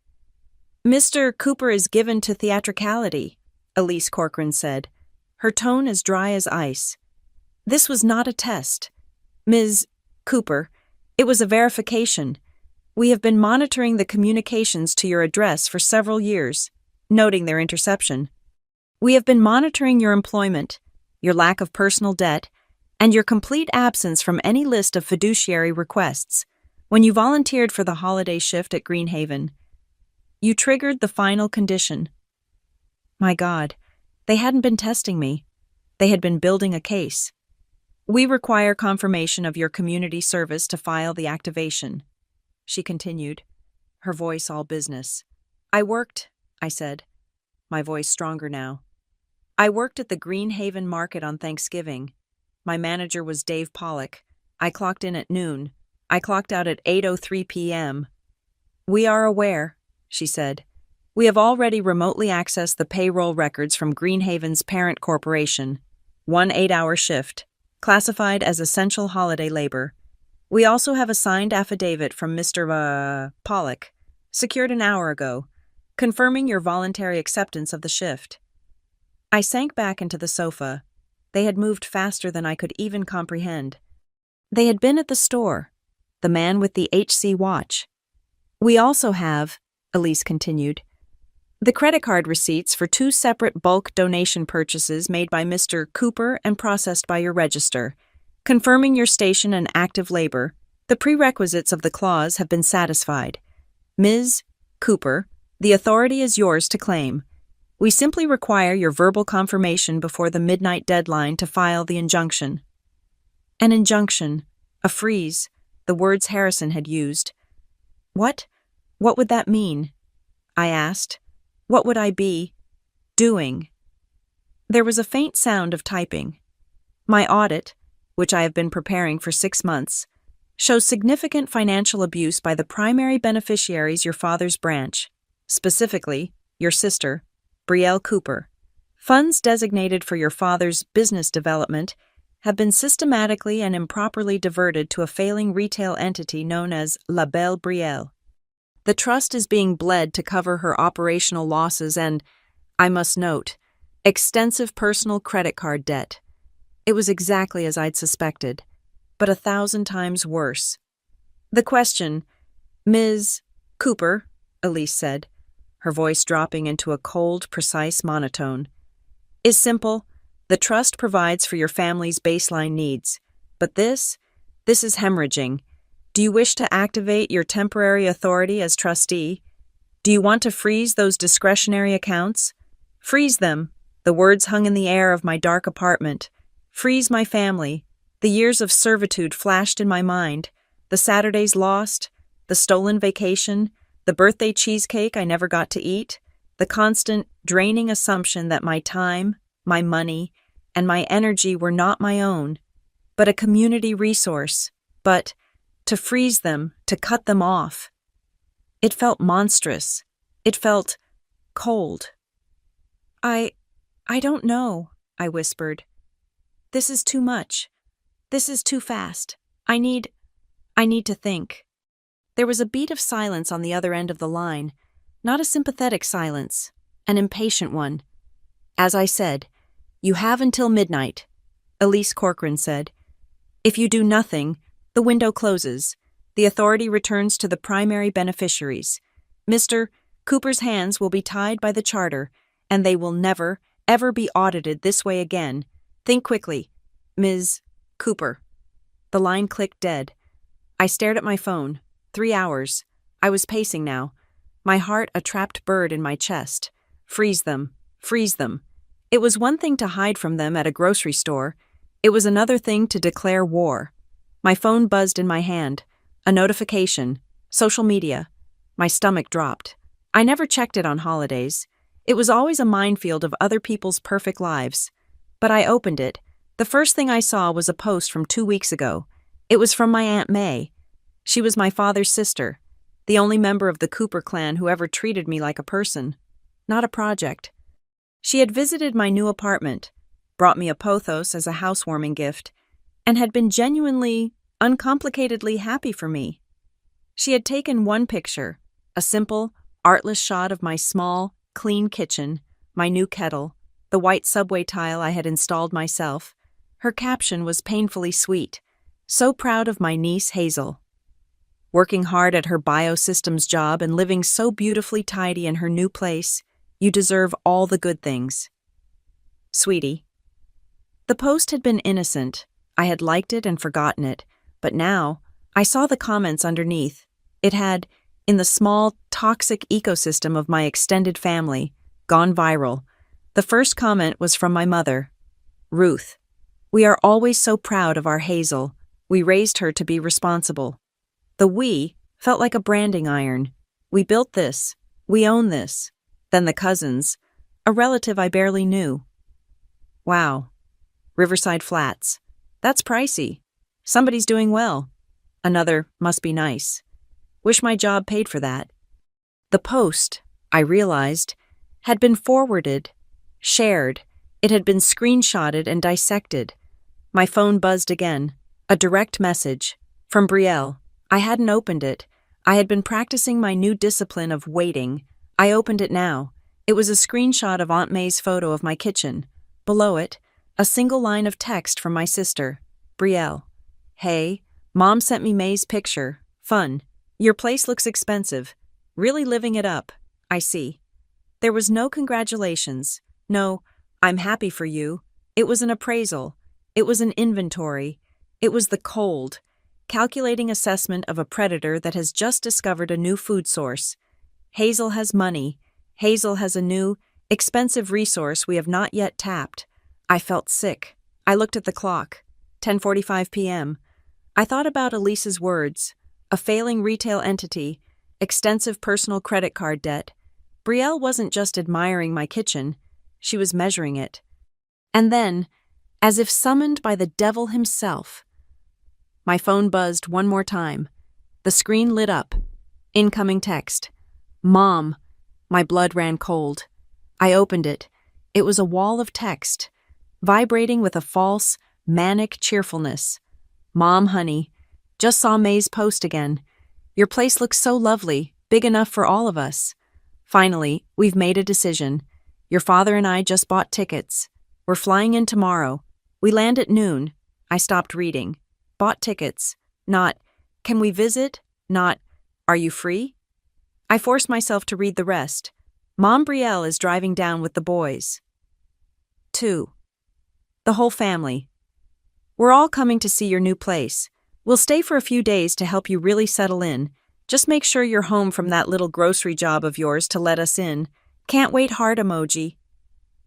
"Mr. Cooper is given to theatricality," Elise Corcoran said, her tone as dry as ice. "This was not a test. Ms. Cooper, it was a verification. We have been monitoring the communications to your address for several years, noting their interception. We have been monitoring your employment, your lack of personal debt, and your complete absence from any list of fiduciary requests. When you volunteered for the holiday shift at Greenhaven, you triggered the final condition." My God, they hadn't been testing me. They had been building a case. "We require confirmation of your community service to file the activation," she continued, her voice all business. I said, my voice stronger now. "I worked at the Greenhaven Market on Thanksgiving. My manager was Dave Pollock. I clocked in at noon. I clocked out at 8:03 p.m. "We are aware," she said. "We have already remotely accessed the payroll records from Greenhaven's parent corporation. 1 8-hour shift, classified as essential holiday labor. We also have a signed affidavit from Mr. Pollock, secured an hour ago, confirming your voluntary acceptance of the shift." I sank back into the sofa. They had moved faster than I could even comprehend. They had been at the store, the man with the HC watch. "We also have," Elise continued, "the credit card receipts for 2 separate bulk donation purchases made by Mr. Cooper and processed by your register, confirming your station and active labor. The prerequisites of the clause have been satisfied. Ms. Cooper, the authority is yours to claim. We simply require your verbal confirmation before the midnight deadline to file the injunction." An injunction, a freeze, the words Harrison had used. What would that mean? I asked. What would I be doing? There was a faint sound of typing. "My audit, which I have been preparing for 6 months, shows significant financial abuse by the primary beneficiaries your father's branch, specifically your sister, Brielle Cooper. Funds designated for your father's business development have been systematically and improperly diverted to a failing retail entity known as La Belle Brielle. The trust is being bled to cover her operational losses and, I must note, extensive personal credit card debt. It was exactly as I'd suspected, but 1,000 times worse. The question, Ms. Cooper, Elise said, her voice dropping into a cold, precise monotone, is simple. The trust provides for your family's baseline needs. But this is hemorrhaging. Do you wish to activate your temporary authority as trustee? Do you want to freeze those discretionary accounts? Freeze them. The words hung in the air of my dark apartment. Freeze my family. The years of servitude flashed in my mind. The Saturdays lost, the stolen vacation, the birthday cheesecake I never got to eat, the constant, draining assumption that my time, my money, and my energy were not my own, but a community resource. But to freeze them, to cut them off. It felt monstrous. It felt cold. I don't know, I whispered. This is too much. This is too fast. I need to think. There was a beat of silence on the other end of the line, not a sympathetic silence, an impatient one. As I said, you have until midnight, Elise Corcoran said. If you do nothing, the window closes. The authority returns to the primary beneficiaries. Mr. Cooper's hands will be tied by the charter, and they will never, ever be audited this way again. Think quickly. Ms. Cooper. The line clicked dead. I stared at my phone. 3 hours. I was pacing now. My heart a trapped bird in my chest. Freeze them. Freeze them. It was one thing to hide from them at a grocery store. It was another thing to declare war. My phone buzzed in my hand. A notification. Social media. My stomach dropped. I never checked it on holidays. It was always a minefield of other people's perfect lives. But I opened it. The first thing I saw was a post from 2 weeks ago. It was from my Aunt May. She was my father's sister, the only member of the Cooper clan who ever treated me like a person, not a project. She had visited my new apartment, brought me a pothos as a housewarming gift, and had been genuinely, uncomplicatedly happy for me. She had taken one picture, a simple, artless shot of my small, clean kitchen, my new kettle, the white subway tile I had installed myself. Her caption was painfully sweet. So proud of my niece Hazel. Working hard at her biosystems job and living so beautifully tidy in her new place, you deserve all the good things. Sweetie. The post had been innocent. I had liked it and forgotten it, but now I saw the comments underneath. It had, in the small, toxic ecosystem of my extended family, gone viral. The first comment was from my mother. Ruth. We are always so proud of our Hazel. We raised her to be responsible. The we felt like a branding iron. We built this. We own this. Then the cousins, a relative I barely knew. Wow. Riverside Flats. That's pricey. Somebody's doing well. Another must be nice. Wish my job paid for that. The post, I realized, had been forwarded, shared. It had been screenshotted and dissected. My phone buzzed again. A direct message. From Brielle. I hadn't opened it. I had been practicing my new discipline of waiting. I opened it now. It was a screenshot of Aunt May's photo of my kitchen. Below it, a single line of text from my sister. Brielle. Hey, Mom sent me May's picture. Fun. Your place looks expensive. Really living it up. I see. There was no congratulations. No, I'm happy for you. It was an appraisal. It was an inventory. It was the cold, calculating assessment of a predator that has just discovered a new food source. Hazel has money. Hazel has a new, expensive resource we have not yet tapped. I felt sick. I looked at the clock. 10:45 p.m. I thought about Elise's words. A failing retail entity, extensive personal credit card debt. Brielle wasn't just admiring my kitchen. She was measuring it. And then, as if summoned by the devil himself, my phone buzzed one more time. The screen lit up. Incoming text. Mom. My blood ran cold. I opened it. It was a wall of text, vibrating with a false, manic cheerfulness. Mom, honey, just saw May's post again. Your place looks so lovely, big enough for all of us. Finally, we've made a decision. Your father and I just bought tickets. We're flying in tomorrow. We land at noon. I stopped reading. Bought tickets. Not, can we visit? Not, are you free? I forced myself to read the rest. Mom Brielle is driving down with the boys. 2. The whole family. We're all coming to see your new place. We'll stay for a few days to help you really settle in. Just make sure you're home from that little grocery job of yours to let us in. Can't wait, heart emoji.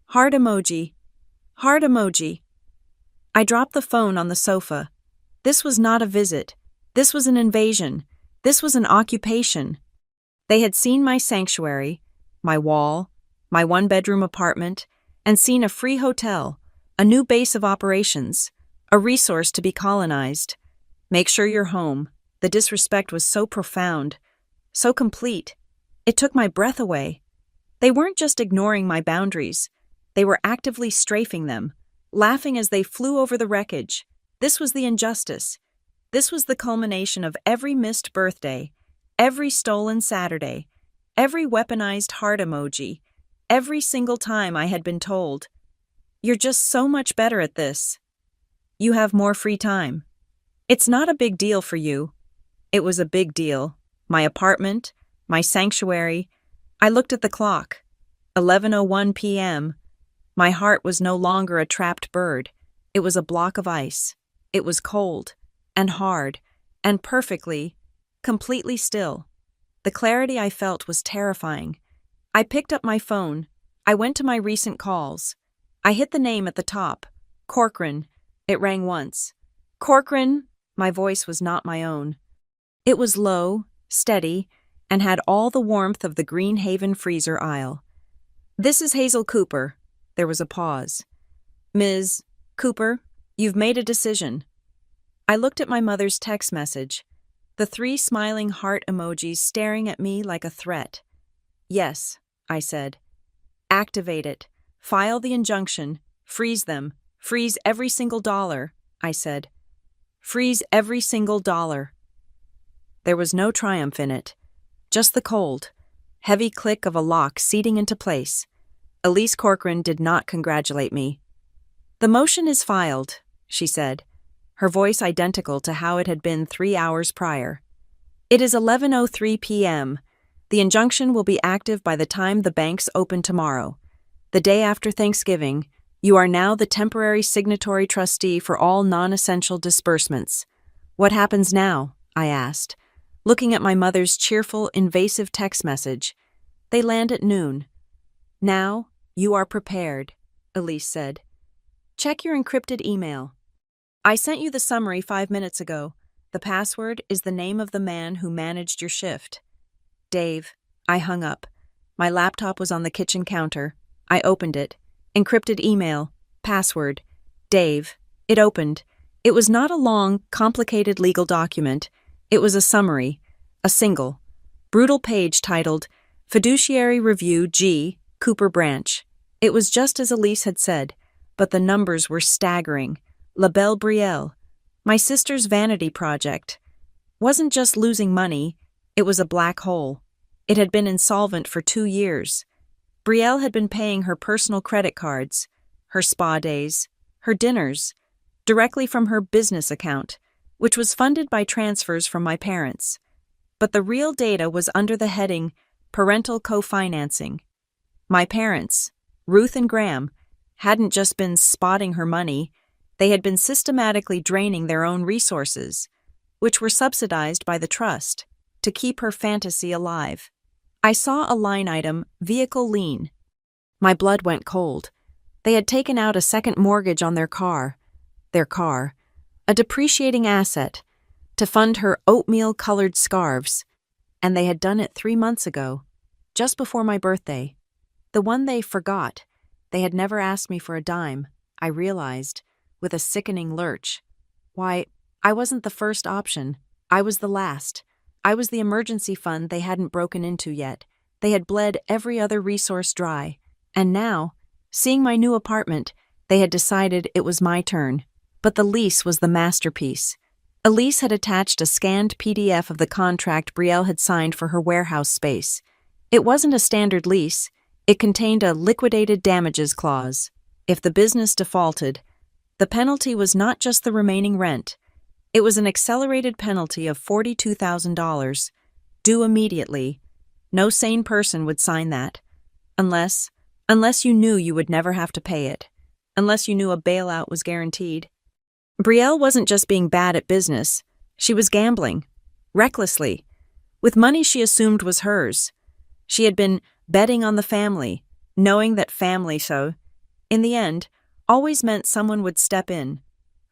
Heart emoji. Heart emoji. I dropped the phone on the sofa. This was not a visit. This was an invasion. This was an occupation. They had seen my sanctuary, my wall, my one-bedroom apartment, and seen a free hotel, a new base of operations, a resource to be colonized. Make sure you're home. The disrespect was so profound, so complete. It took my breath away. They weren't just ignoring my boundaries. They were actively strafing them, laughing as they flew over the wreckage. This was the injustice. This was the culmination of every missed birthday, every stolen Saturday, every weaponized heart emoji, every single time I had been told, "You're just so much better at this. You have more free time. It's not a big deal for you." It was a big deal. My apartment, my sanctuary. I looked at the clock. 11:01 p.m. My heart was no longer a trapped bird. It was a block of ice. It was cold, and hard, and perfectly, completely still. The clarity I felt was terrifying. I picked up my phone. I went to my recent calls. I hit the name at the top. Corcoran. It rang once. Corcoran. My voice was not my own. It was low, steady, and had all the warmth of the Green Haven freezer aisle. "This is Hazel Cooper." There was a pause. "Ms. Cooper, you've made a decision." I looked at my mother's text message, the 3 smiling heart emojis staring at me like a threat. "Yes," I said. "Activate it. File the injunction. Freeze them. Freeze every single dollar," I said. "Freeze every single dollar." There was no triumph in it, just the cold, heavy click of a lock seating into place. Elise Corcoran did not congratulate me. "The motion is filed," she said, her voice identical to how it had been 3 hours prior. "It is 11:03 p.m. The injunction will be active by the time the banks open tomorrow. The day after Thanksgiving, you are now the temporary signatory trustee for all non-essential disbursements." "What happens now?" I asked, looking at my mother's cheerful, invasive text message. "They land at noon." "Now, you are prepared," Elise said. "Check your encrypted email. I sent you the summary 5 minutes ago. The password is the name of the man who managed your shift." "Dave." I hung up. My laptop was on the kitchen counter. I opened it. Encrypted email. Password. Dave. It opened. It was not a long, complicated legal document. It was a summary, a single, brutal page titled, "Fiduciary Review G. Cooper Branch." It was just as Elise had said, but the numbers were staggering. La Belle Brielle, my sister's vanity project, wasn't just losing money, it was a black hole. It had been insolvent for 2 years. Brielle had been paying her personal credit cards, her spa days, her dinners, directly from her business account, which was funded by transfers from my parents. But the real data was under the heading parental co-financing. My parents, Ruth and Graham, hadn't just been spotting her money, they had been systematically draining their own resources, which were subsidized by the trust, to keep her fantasy alive. I saw a line item, vehicle lien. My blood went cold. They had taken out a second mortgage on their car, a depreciating asset, to fund her oatmeal-colored scarves, and they had done it 3 months ago, just before my birthday. The one they forgot. They had never asked me for a dime, I realized, with a sickening lurch. Why, I wasn't the first option. I was the last. I was the emergency fund they hadn't broken into yet. They had bled every other resource dry. And now, seeing my new apartment, they had decided it was my turn. But the lease was the masterpiece. Elise had attached a scanned PDF of the contract Brielle had signed for her warehouse space. It wasn't a standard lease. It contained a liquidated damages clause. If the business defaulted, the penalty was not just the remaining rent. It was an accelerated penalty of $42,000, due immediately. No sane person would sign that. Unless you knew you would never have to pay it. Unless you knew a bailout was guaranteed. Brielle wasn't just being bad at business. She was gambling. Recklessly. With money she assumed was hers. She had been betting on the family, knowing that family in the end, always meant someone would step in.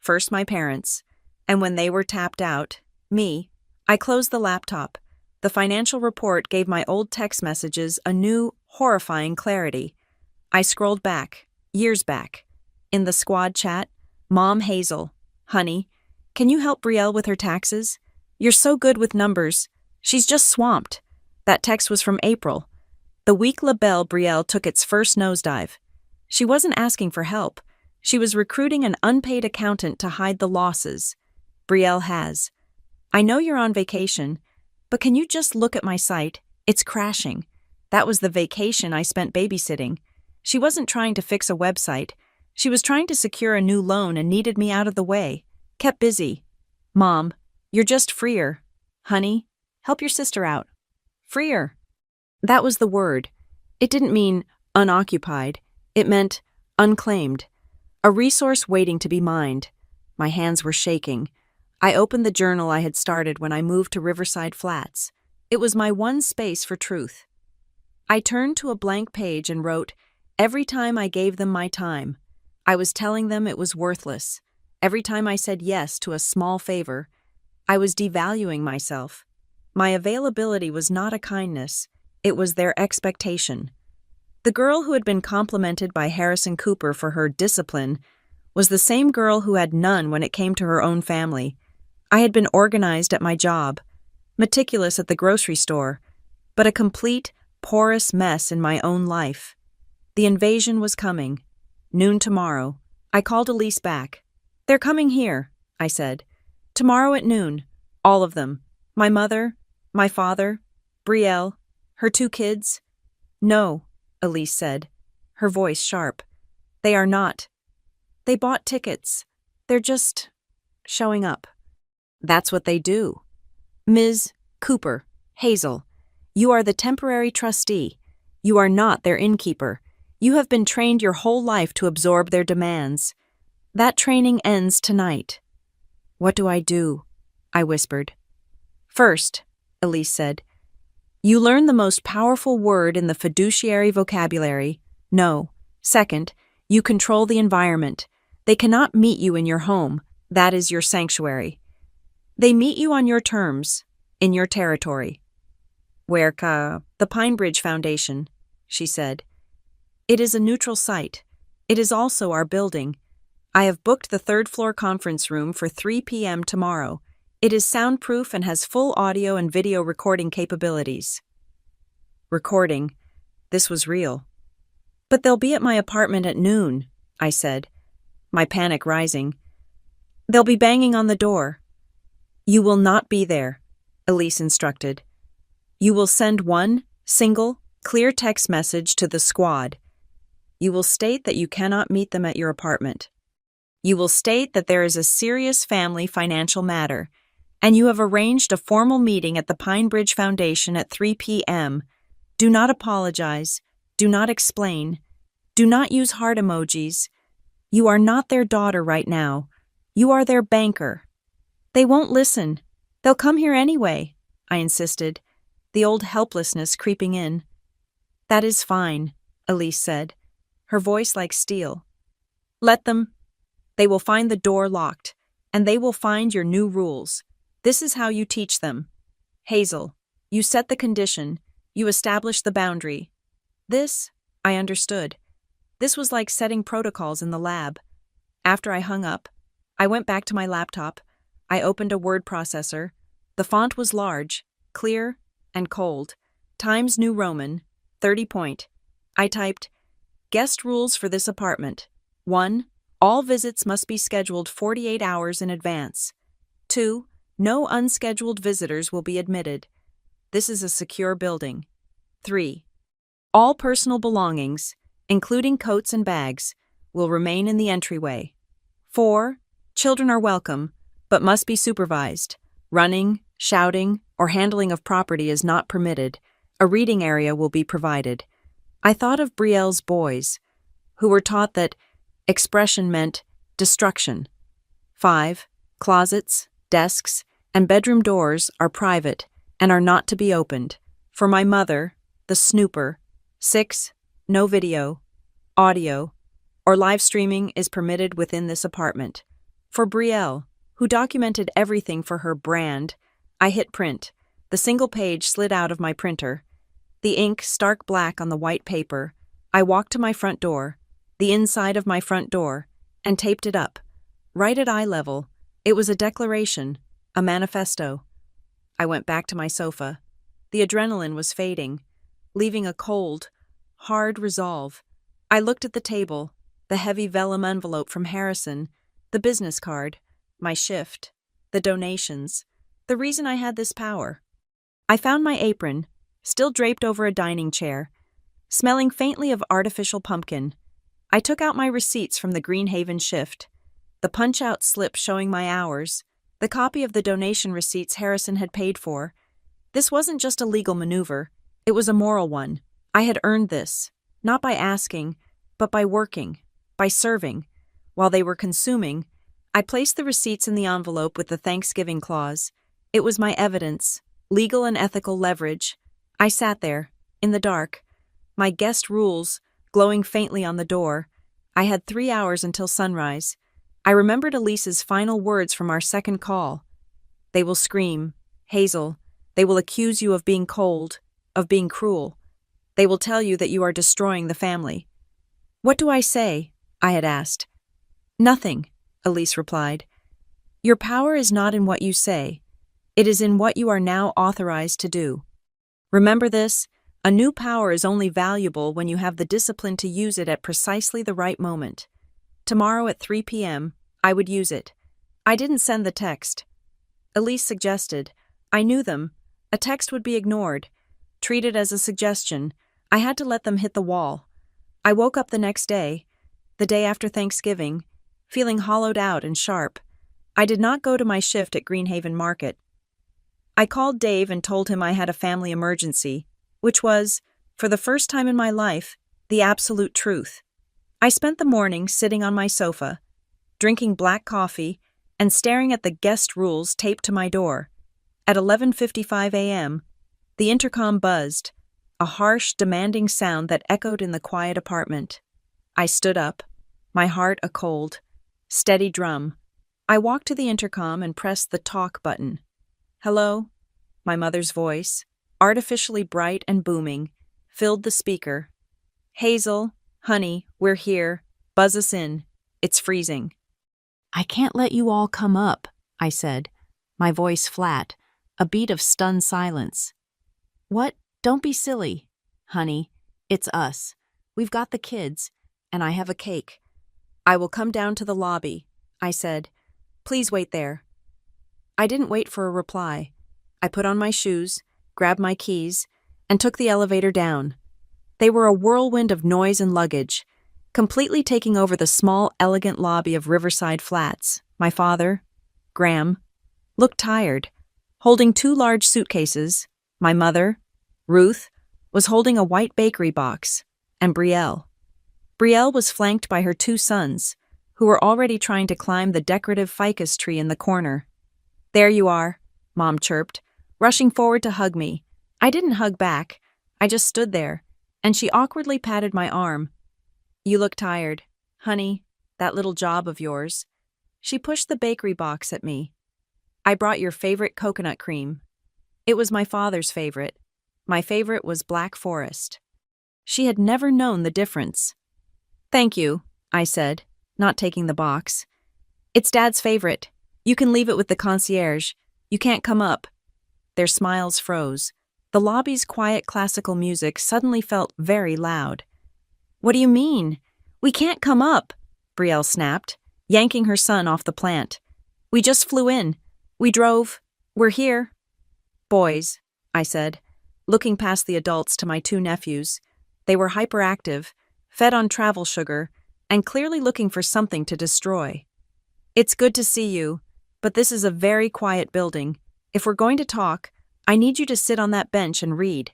First my parents, and when they were tapped out, me. I closed the laptop. The financial report gave my old text messages a new, horrifying clarity. I scrolled back, years back. In the squad chat, Mom Hazel, honey, can you help Brielle with her taxes? You're so good with numbers. She's just swamped. That text was from April. The week LaBelle Brielle took its first nosedive. She wasn't asking for help. She was recruiting an unpaid accountant to hide the losses. Brielle has. I know you're on vacation, but can you just look at my site? It's crashing. That was the vacation I spent babysitting. She wasn't trying to fix a website. She was trying to secure a new loan and needed me out of the way. Kept busy. Mom, you're just freer. Honey, help your sister out. Freer. That was the word. It didn't mean unoccupied. It meant unclaimed. A resource waiting to be mined. My hands were shaking. I opened the journal I had started when I moved to Riverside Flats. It was my one space for truth. I turned to a blank page and wrote, every time I gave them my time, I was telling them it was worthless. Every time I said yes to a small favor, I was devaluing myself. My availability was not a kindness. It was their expectation. The girl who had been complimented by Harrison Cooper for her discipline was the same girl who had none when it came to her own family. I had been organized at my job, meticulous at the grocery store, but a complete, porous mess in my own life. The invasion was coming. Noon tomorrow. I called Elise back. They're coming here, I said. Tomorrow at noon. All of them. My mother, my father, Brielle, her 2 kids. No, Elise said, her voice sharp. They are not. They bought tickets. They're just showing up. That's what they do. Ms. Cooper, Hazel, you are the temporary trustee. You are not their innkeeper. You have been trained your whole life to absorb their demands. That training ends tonight. What do I do? I whispered. First, Elise said, you learn the most powerful word in the fiduciary vocabulary, no. Second, you control the environment. They cannot meet you in your home. That is your sanctuary. They meet you on your terms, in your territory. The Pine Bridge Foundation, she said. It is a neutral site. It is also our building. I have booked the 3rd floor conference room for 3 p.m. tomorrow. It is soundproof and has full audio and video recording capabilities. Recording. This was real. But they'll be at my apartment at noon, I said, my panic rising. They'll be banging on the door. You will not be there, Elise instructed. You will send one, single, clear text message to the squad. You will state that you cannot meet them at your apartment. You will state that there is a serious family financial matter, and you have arranged a formal meeting at the Pine Bridge Foundation at 3 p.m. Do not apologize. Do not explain. Do not use heart emojis. You are not their daughter right now. You are their banker. They won't listen. They'll come here anyway, I insisted, the old helplessness creeping in. That is fine, Elise said, her voice like steel. Let them. They will find the door locked, and they will find your new rules. This is how you teach them. Hazel, you set the condition. You establish the boundary. This, I understood. This was like setting protocols in the lab. After I hung up, I went back to my laptop. I opened a word processor. The font was large, clear, and cold. Times New Roman, 30 point. I typed, Guest rules for this apartment. 1. All visits must be scheduled 48 hours in advance. 2. No unscheduled visitors will be admitted. This is a secure building. 3. All personal belongings, including coats and bags, will remain in the entryway. 4. Children are welcome, but must be supervised. Running, shouting, or handling of property is not permitted. A reading area will be provided. I thought of Brielle's boys, who were taught that expression meant destruction. 5. Closets, desks, and bedroom doors are private and are not to be opened. For my mother, the snooper. 6. No video, audio, or live streaming is permitted within this apartment. For Brielle, who documented everything for her brand, I hit print. The single page slid out of my printer. The ink stark black on the white paper. I walked to my front door, the inside of my front door, and taped it up. Right at eye level, it was a declaration, a manifesto. I went back to my sofa. The adrenaline was fading, leaving a cold, hard resolve. I looked at the table, the heavy vellum envelope from Harrison, the business card, my shift, the donations, the reason I had this power. I found my apron, still draped over a dining chair, smelling faintly of artificial pumpkin. I took out my receipts from the Greenhaven shift, the punch-out slip showing my hours, the copy of the donation receipts Harrison had paid for. This wasn't just a legal maneuver, it was a moral one. I had earned this, not by asking, but by working, by serving. While they were consuming, I placed the receipts in the envelope with the Thanksgiving clause. It was my evidence, legal and ethical leverage. I sat there, in the dark, my guest rules glowing faintly on the door. I had 3 hours until sunrise. I remembered Elise's final words from our second call. They will scream, Hazel. They will accuse you of being cold, of being cruel. They will tell you that you are destroying the family. What do I say? I had asked. Nothing, Elise replied. Your power is not in what you say. It is in what you are now authorized to do. Remember this, a new power is only valuable when you have the discipline to use it at precisely the right moment. Tomorrow at 3 p.m., I would use it. I didn't send the text. Elise suggested. I knew them. A text would be ignored, treated as a suggestion. I had to let them hit the wall. I woke up the next day, the day after Thanksgiving, feeling hollowed out and sharp. I did not go to my shift at Greenhaven Market. I called Dave and told him I had a family emergency, which was, for the first time in my life, the absolute truth. I spent the morning sitting on my sofa, drinking black coffee, and staring at the guest rules taped to my door. At 11:55 a.m., the intercom buzzed, a harsh, demanding sound that echoed in the quiet apartment. I stood up, my heart a cold, steady drum. I walked to the intercom and pressed the talk button. Hello? My mother's voice, artificially bright and booming, filled the speaker. Hazel, honey, we're here. Buzz us in. It's freezing. I can't let you all come up, I said, my voice flat, a beat of stunned silence. What? Don't be silly. Honey, it's us. We've got the kids, and I have a cake. I will come down to the lobby, I said. Please wait there. I didn't wait for a reply. I put on my shoes, grabbed my keys, and took the elevator down. They were a whirlwind of noise and luggage, completely taking over the small, elegant lobby of Riverside Flats. My father, Graham, looked tired, holding 2 large suitcases. My mother, Ruth, was holding a white bakery box, and Brielle. Brielle was flanked by her 2 sons, who were already trying to climb the decorative ficus tree in the corner. There you are, Mom chirped, rushing forward to hug me. I didn't hug back. I just stood there, and she awkwardly patted my arm. You look tired. Honey, that little job of yours. She pushed the bakery box at me. I brought your favorite coconut cream. It was my father's favorite. My favorite was Black Forest. She had never known the difference. Thank you, I said, not taking the box. It's Dad's favorite. You can leave it with the concierge. You can't come up. Their smiles froze. The lobby's quiet classical music suddenly felt very loud. What do you mean? We can't come up, Brielle snapped, yanking her son off the plant. We just flew in. We drove. We're here. Boys, I said, looking past the adults to my two nephews. They were hyperactive, fed on travel sugar, and clearly looking for something to destroy. It's good to see you, but this is a very quiet building. If we're going to talk, I need you to sit on that bench and read.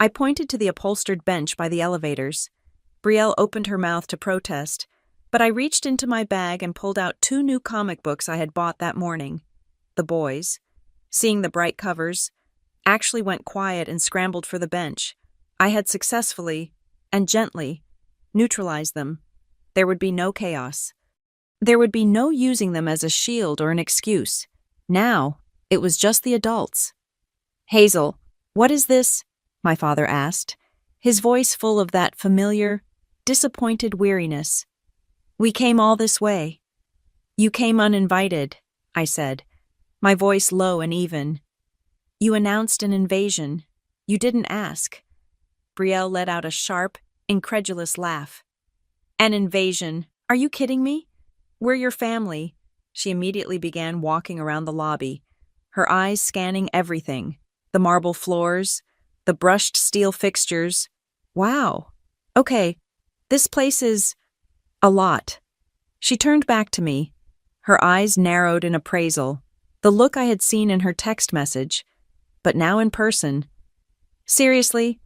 I pointed to the upholstered bench by the elevators. Brielle opened her mouth to protest, but I reached into my bag and pulled out 2 new comic books I had bought that morning. The boys, seeing the bright covers, actually went quiet and scrambled for the bench. I had successfully, and gently, neutralized them. There would be no chaos. There would be no using them as a shield or an excuse. Now, it was just the adults. Hazel, what is this? My father asked, his voice full of that familiar, disappointed weariness. We came all this way. You came uninvited, I said, my voice low and even. You announced an invasion. You didn't ask. Brielle let out a sharp, incredulous laugh. An invasion? Are you kidding me? We're your family. She immediately began walking around the lobby, her eyes scanning everything, the marble floors, the brushed steel fixtures. Wow. Okay, this place is a lot. She turned back to me, her eyes narrowed in appraisal, the look I had seen in her text message, but now in person. Seriously,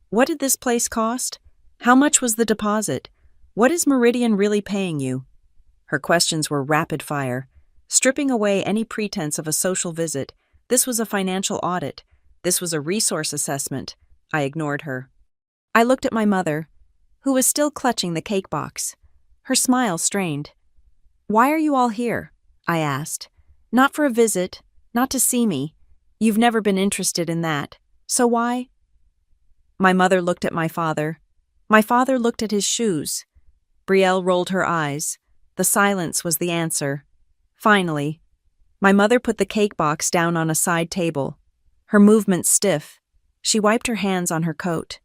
what did this place cost? How much was the deposit? What is Meridian really paying you? Her questions were rapid fire, stripping away any pretense of a social visit. This was a financial audit. This was a resource assessment. I ignored her. I looked at my mother, who was still clutching the cake box. Her smile strained. Why are you all here? I asked. Not for a visit, not to see me. You've never been interested in that. So why? My mother looked at my father. My father looked at his shoes. Brielle rolled her eyes. The silence was the answer. Finally, my mother put the cake box down on a side table, her movements stiff. She wiped her hands on her coat.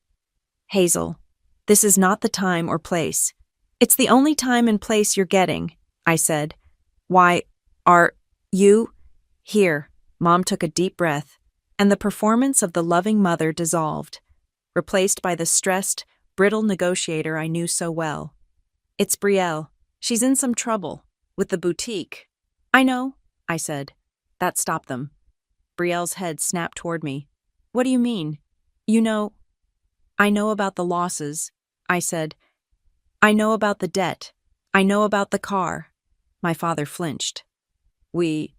Hazel, this is not the time or place. It's the only time and place you're getting, I said. Why are you here? Mom took a deep breath, and the performance of the loving mother dissolved, replaced by the stressed, brittle negotiator I knew so well. It's Brielle. She's in some trouble with the boutique. I know, I said. That stopped them. Brielle's head snapped toward me. What do you mean? You know, I know about the losses, I said. I know about the debt. I know about the car. My father flinched. We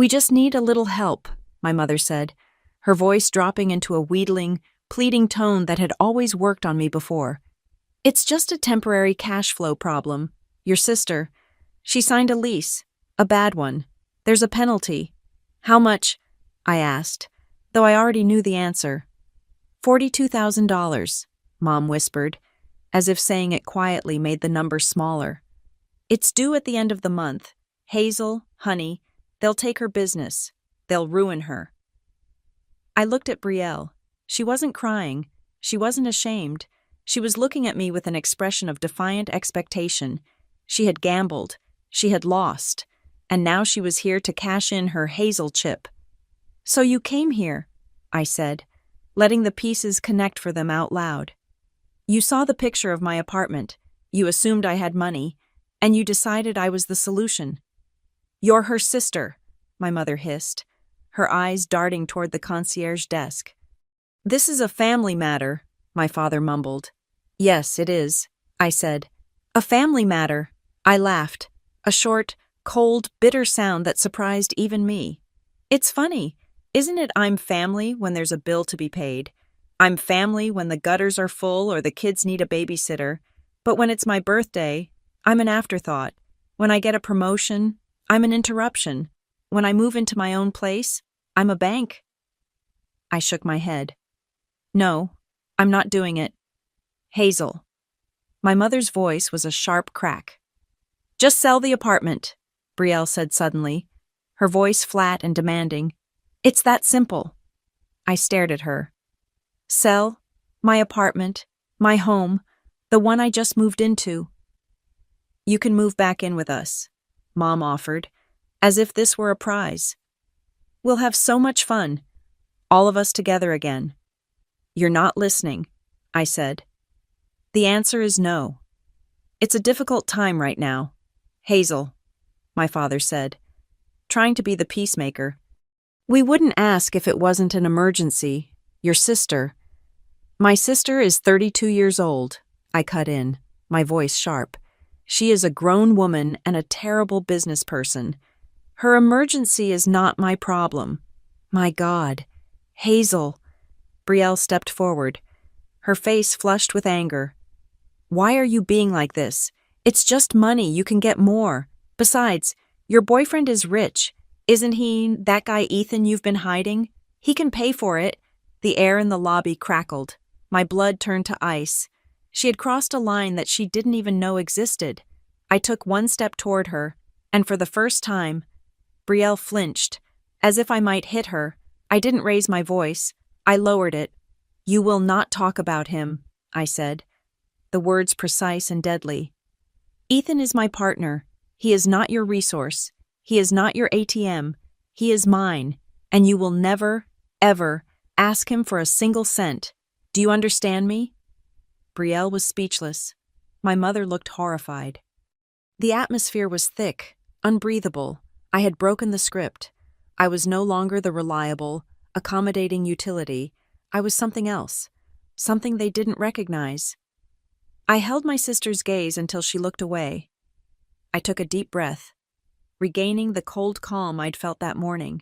just need a little help, my mother said, her voice dropping into a wheedling, pleading tone that had always worked on me before. It's just a temporary cash flow problem. Your sister, she signed a lease, a bad one. There's a penalty. How much? I asked, though I already knew the answer. $42,000, Mom whispered, as if saying it quietly made the number smaller. It's due at the end of the month. Hazel, honey, they'll take her business. They'll ruin her. I looked at Brielle. She wasn't crying. She wasn't ashamed. She was looking at me with an expression of defiant expectation. She had gambled. She had lost. And now she was here to cash in her Hazel chip. So you came here, I said, letting the pieces connect for them out loud. You saw the picture of my apartment. You assumed I had money. And you decided I was the solution. You're her sister, my mother hissed, her eyes darting toward the concierge desk. This is a family matter, my father mumbled. Yes, it is, I said. A family matter. I laughed, a short, cold, bitter sound that surprised even me. It's funny, isn't it? I'm family when there's a bill to be paid. I'm family when the gutters are full or the kids need a babysitter. But when it's my birthday, I'm an afterthought. When I get a promotion, I'm an interruption. When I move into my own place, I'm a bank. I shook my head. No, I'm not doing it. Hazel. My mother's voice was a sharp crack. Just sell the apartment, Brielle said suddenly, her voice flat and demanding. It's that simple. I stared at her. Sell my apartment My home, the one I just moved into. You can move back in with us, Mom offered, as if this were a prize. We'll have so much fun, all of us together again. You're not listening, I said. The answer is no. It's a difficult time right now. Hazel, my father said, trying to be the peacemaker. We wouldn't ask if it wasn't an emergency. Your sister. My sister is 32 years old, I cut in, my voice sharp. She is a grown woman and a terrible business person. Her emergency is not my problem. My God. Hazel. Brielle stepped forward, her face flushed with anger. Why are you being like this? It's just money, you can get more. Besides, your boyfriend is rich. Isn't he that guy Ethan you've been hiding? He can pay for it. The air in the lobby crackled. My blood turned to ice. She had crossed a line that she didn't even know existed. I took one step toward her, and for the first time, Brielle flinched, as if I might hit her. I didn't raise my voice. I lowered it. You will not talk about him, I said, the words precise and deadly. Ethan is my partner. He is not your resource. He is not your ATM. He is mine, and you will never, ever ask him for a single cent. Do you understand me? Brielle was speechless. My mother looked horrified. The atmosphere was thick, unbreathable. I had broken the script. I was no longer the reliable, accommodating utility. I was something else, something they didn't recognize. I held my sister's gaze until she looked away. I took a deep breath, regaining the cold calm I'd felt that morning.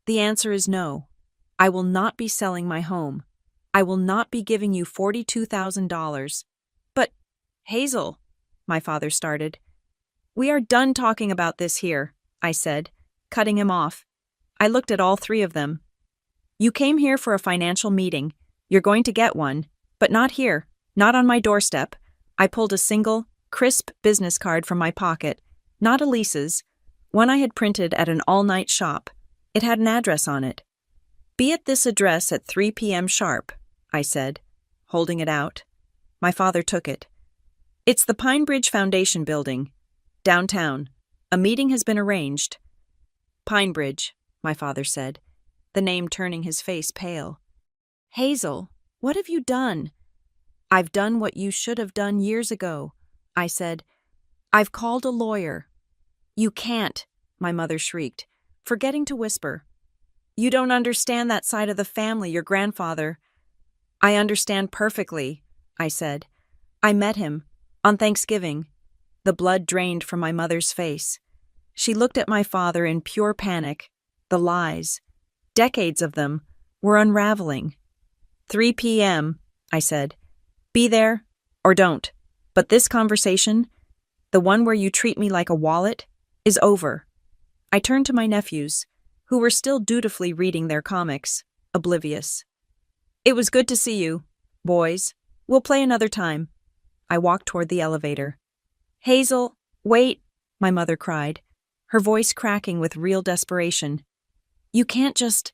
The answer is no. I will not be selling my home. I will not be giving you $42,000. But, Hazel, my father started. We are done talking about this here, I said, cutting him off. I looked at all three of them. You came here for a financial meeting. You're going to get one, but not here, not on my doorstep. I pulled a single, crisp business card from my pocket, not Elise's, one I had printed at an all-night shop. It had an address on it. Be at this address at 3 p.m. sharp, I said, holding it out. My father took it. It's the Pine Bridge Foundation building, downtown. A meeting has been arranged. Pine Bridge, my father said, the name turning his face pale. Hazel, what have you done? I've done what you should have done years ago, I said. I've called a lawyer. You can't, my mother shrieked, forgetting to whisper. You don't understand that side of the family, your grandfather. I understand perfectly, I said. I met him, on Thanksgiving. The blood drained from my mother's face. She looked at my father in pure panic. The lies, decades of them, were unraveling. 3 p.m., I said. Be there, or don't. But this conversation, the one where you treat me like a wallet, is over. I turned to my nephews, who were still dutifully reading their comics, oblivious. It was good to see you, boys. We'll play another time. I walked toward the elevator. Hazel, wait, my mother cried, her voice cracking with real desperation. You can't just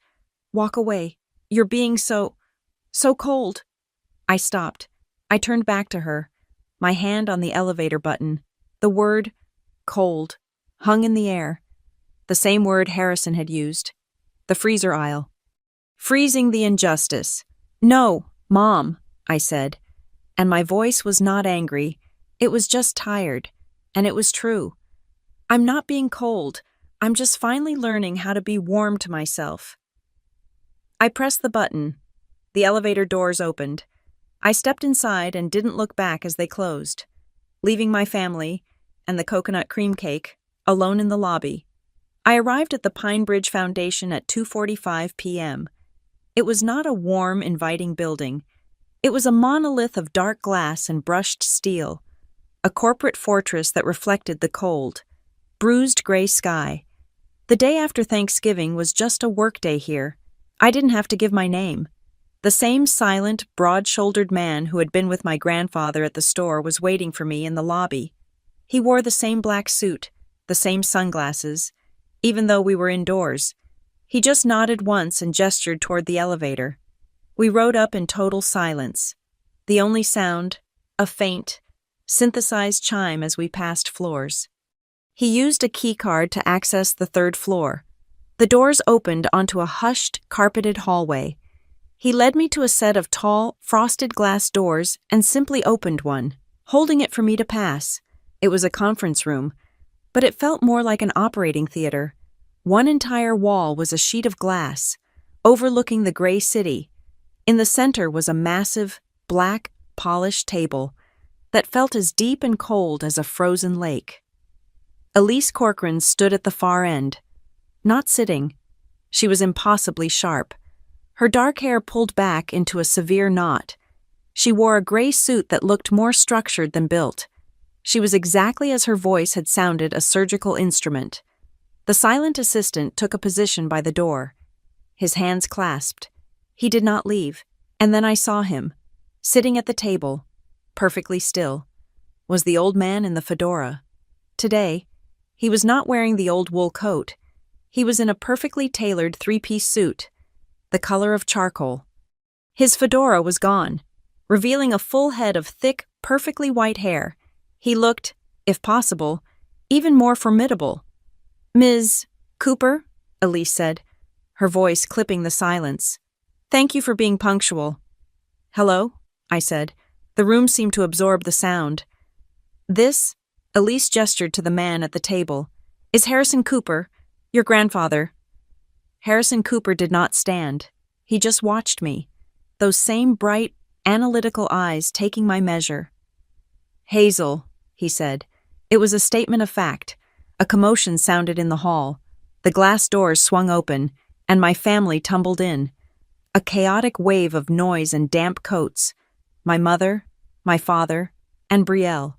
walk away. You're being so cold. I stopped. I turned back to her, my hand on the elevator button. The word, cold, hung in the air. The same word Harrison had used. The freezer aisle. Freezing the injustice. No, Mom, I said. And my voice was not angry. It was just tired. And it was true. I'm not being cold. I'm just finally learning how to be warm to myself. I pressed the button. The elevator doors opened. I stepped inside and didn't look back as they closed, leaving my family and the coconut cream cake alone in the lobby. I arrived at the Pine Bridge Foundation at 2:45 p.m. It was not a warm, inviting building. It was a monolith of dark glass and brushed steel, a corporate fortress that reflected the cold, bruised gray sky. The day after Thanksgiving was just a workday here. I didn't have to give my name. The same silent, broad-shouldered man who had been with my grandfather at the store was waiting for me in the lobby. He wore the same black suit, the same sunglasses, even though we were indoors. He just nodded once and gestured toward the elevator. We rode up in total silence. the only sound, a faint, synthesized chime as we passed floors. He used a key card to access the third floor. The doors opened onto a hushed, carpeted hallway. He led me to a set of tall, frosted glass doors and simply opened one, holding it for me to pass. It was a conference room, but it felt more like an operating theater. One entire wall was a sheet of glass, overlooking the gray city. In the center was a massive, black, polished table that felt as deep and cold as a frozen lake. Elise Corcoran stood at the far end, not sitting. She was impossibly sharp. Her dark hair pulled back into a severe knot. She wore a gray suit that looked more structured than built. She was exactly as her voice had sounded a surgical instrument. The silent assistant took a position by the door. His hands clasped. He did not leave, and then I saw him, sitting at the table, perfectly still, was the old man in the fedora. Today, he was not wearing the old wool coat. He was in a perfectly tailored three-piece suit, the color of charcoal. His fedora was gone, revealing a full head of thick, perfectly white hair. He looked, if possible, even more formidable. "Ms. Cooper," Elise said, her voice clipping the silence. "Thank you for being punctual." "Hello," I said. The room seemed to absorb the sound. "This," Elise gestured to the man at the table, "is Harrison Cooper, your grandfather." Harrison Cooper did not stand. He just watched me, those same bright, analytical eyes taking my measure. "Hazel," he said. It was a statement of fact. A commotion sounded in the hall. The glass doors swung open, and my family tumbled in. A chaotic wave of noise and damp coats. My mother, my father, and Brielle.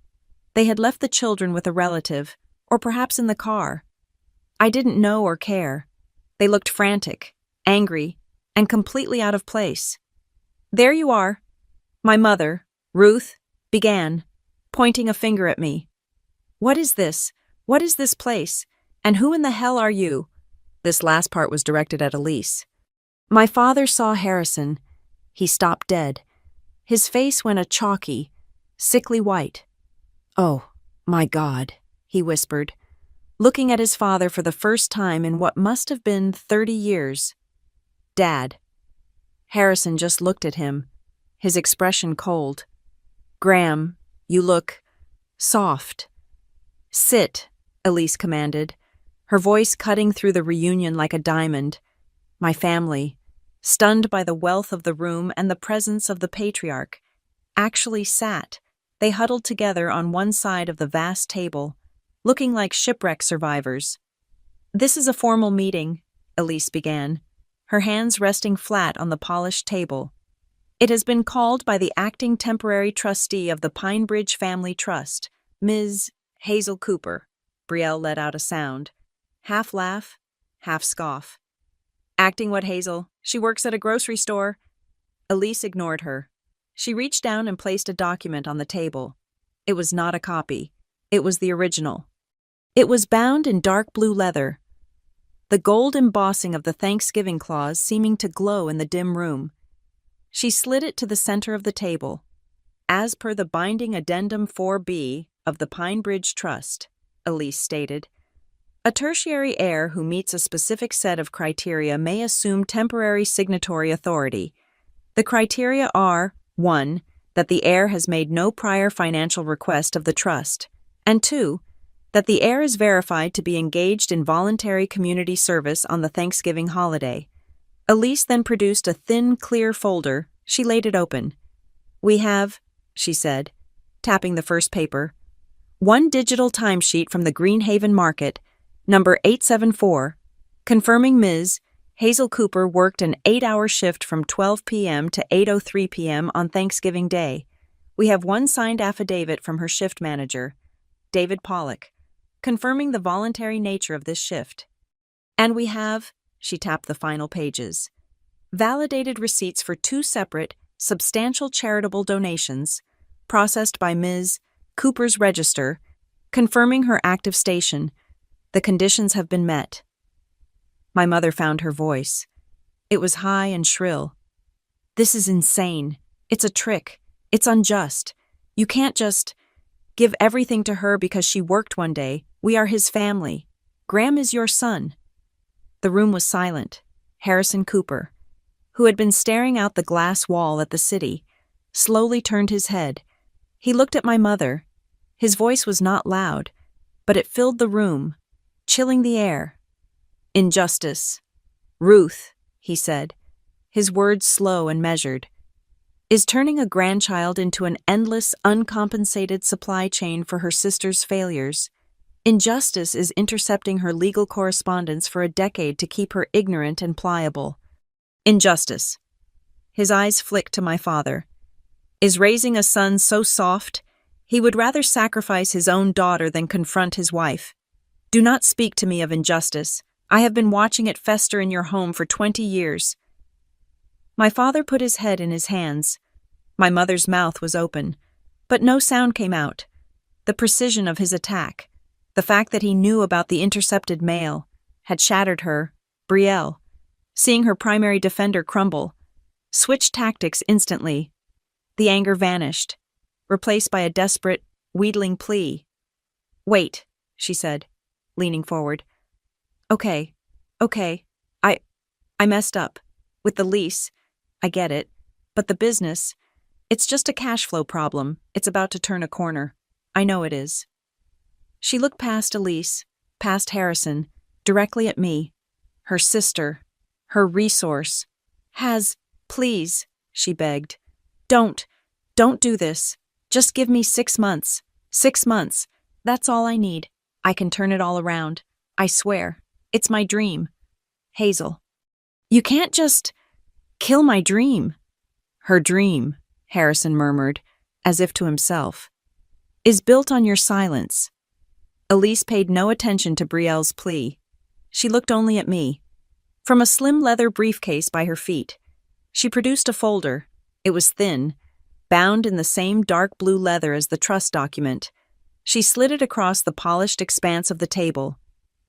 They had left the children with a relative, or perhaps in the car. I didn't know or care. They looked frantic, angry, and completely out of place. "There you are," my mother, Ruth, began, pointing a finger at me. "What is this? What is this place? And who in the hell are you?" This last part was directed at Elise. My father saw Harrison. He stopped dead. His face went a chalky, sickly white. "Oh, my God," he whispered, looking at his father for the first time in what must have been 30 years. "Dad." Harrison just looked at him, his expression cold. "Graham, you look soft." "Sit," Elise commanded, her voice cutting through the reunion like a diamond. My family, stunned by the wealth of the room and the presence of the patriarch, actually sat. They huddled together on one side of the vast table, looking like shipwreck survivors. "This is a formal meeting," Elise began, her hands resting flat on the polished table. "It has been called by the acting temporary trustee of the Pinebridge Family Trust, Ms. Hazel Cooper." Brielle let out a sound, half laugh, half scoff. "Acting what, Hazel? She works at a grocery store." Elise ignored her. She reached down and placed a document on the table. It was not a copy. It was the original. It was bound in dark blue leather, the gold embossing of the Thanksgiving clause seeming to glow in the dim room. She slid it to the center of the table. "As per the binding addendum 4B of the Pinebridge Trust," Elise stated, "a tertiary heir who meets a specific set of criteria may assume temporary signatory authority. The criteria are 1. That the heir has made no prior financial request of the trust, and 2. That the heir is verified to be engaged in voluntary community service on the Thanksgiving holiday." Elise then produced a thin, clear folder. She laid it open. "We have," she said, tapping the first paper, "one digital timesheet from the Greenhaven Market, number 874, confirming Ms. Hazel Cooper worked an 8-hour shift from 12 p.m. to 8:03 p.m. on Thanksgiving Day. We have one signed affidavit from her shift manager, David Pollock, confirming the voluntary nature of this shift. And we have," she tapped the final pages, "validated receipts for 2 separate, substantial charitable donations, processed by Ms. Cooper's register, confirming her active station. The conditions have been met." My mother found her voice. It was high and shrill. "This is insane. It's a trick. It's unjust. You can't just give everything to her because she worked one day. We are his family. Graham is your son." The room was silent. Harrison Cooper, who had been staring out the glass wall at the city, slowly turned his head. He looked at my mother. His voice was not loud, but it filled the room, chilling the air. "Injustice. Ruth," he said, his words slow and measured, "is turning a grandchild into an endless, uncompensated supply chain for her sister's failures. Injustice is intercepting her legal correspondence for a decade to keep her ignorant and pliable. Injustice." His eyes flicked to my father. "Is raising a son so soft? He would rather sacrifice his own daughter than confront his wife. Do not speak to me of injustice. I have been watching it fester in your home for 20 years. My father put his head in his hands. My mother's mouth was open, but no sound came out. The precision of his attack, the fact that he knew about the intercepted mail, had shattered her, Brielle, seeing her primary defender crumble, switched tactics instantly. The anger vanished, replaced by a desperate, wheedling plea. "Wait," she said, leaning forward. Okay. I messed up. With the lease, I get it. But the business, it's just a cash flow problem. It's about to turn a corner. I know it is." She looked past Elise, past Harrison, directly at me. Her sister, her resource. Please, she begged. Don't do this. Just give me 6 months. 6 months. That's all I need. I can turn it all around. I swear. It's my dream. Hazel. You can't just kill my dream. Her dream, Harrison murmured, as if to himself, is built on your silence. Elise paid no attention to Brielle's plea. She looked only at me. From a slim leather briefcase by her feet, she produced a folder. It was thin, bound in the same dark blue leather as the trust document. She slid it across the polished expanse of the table.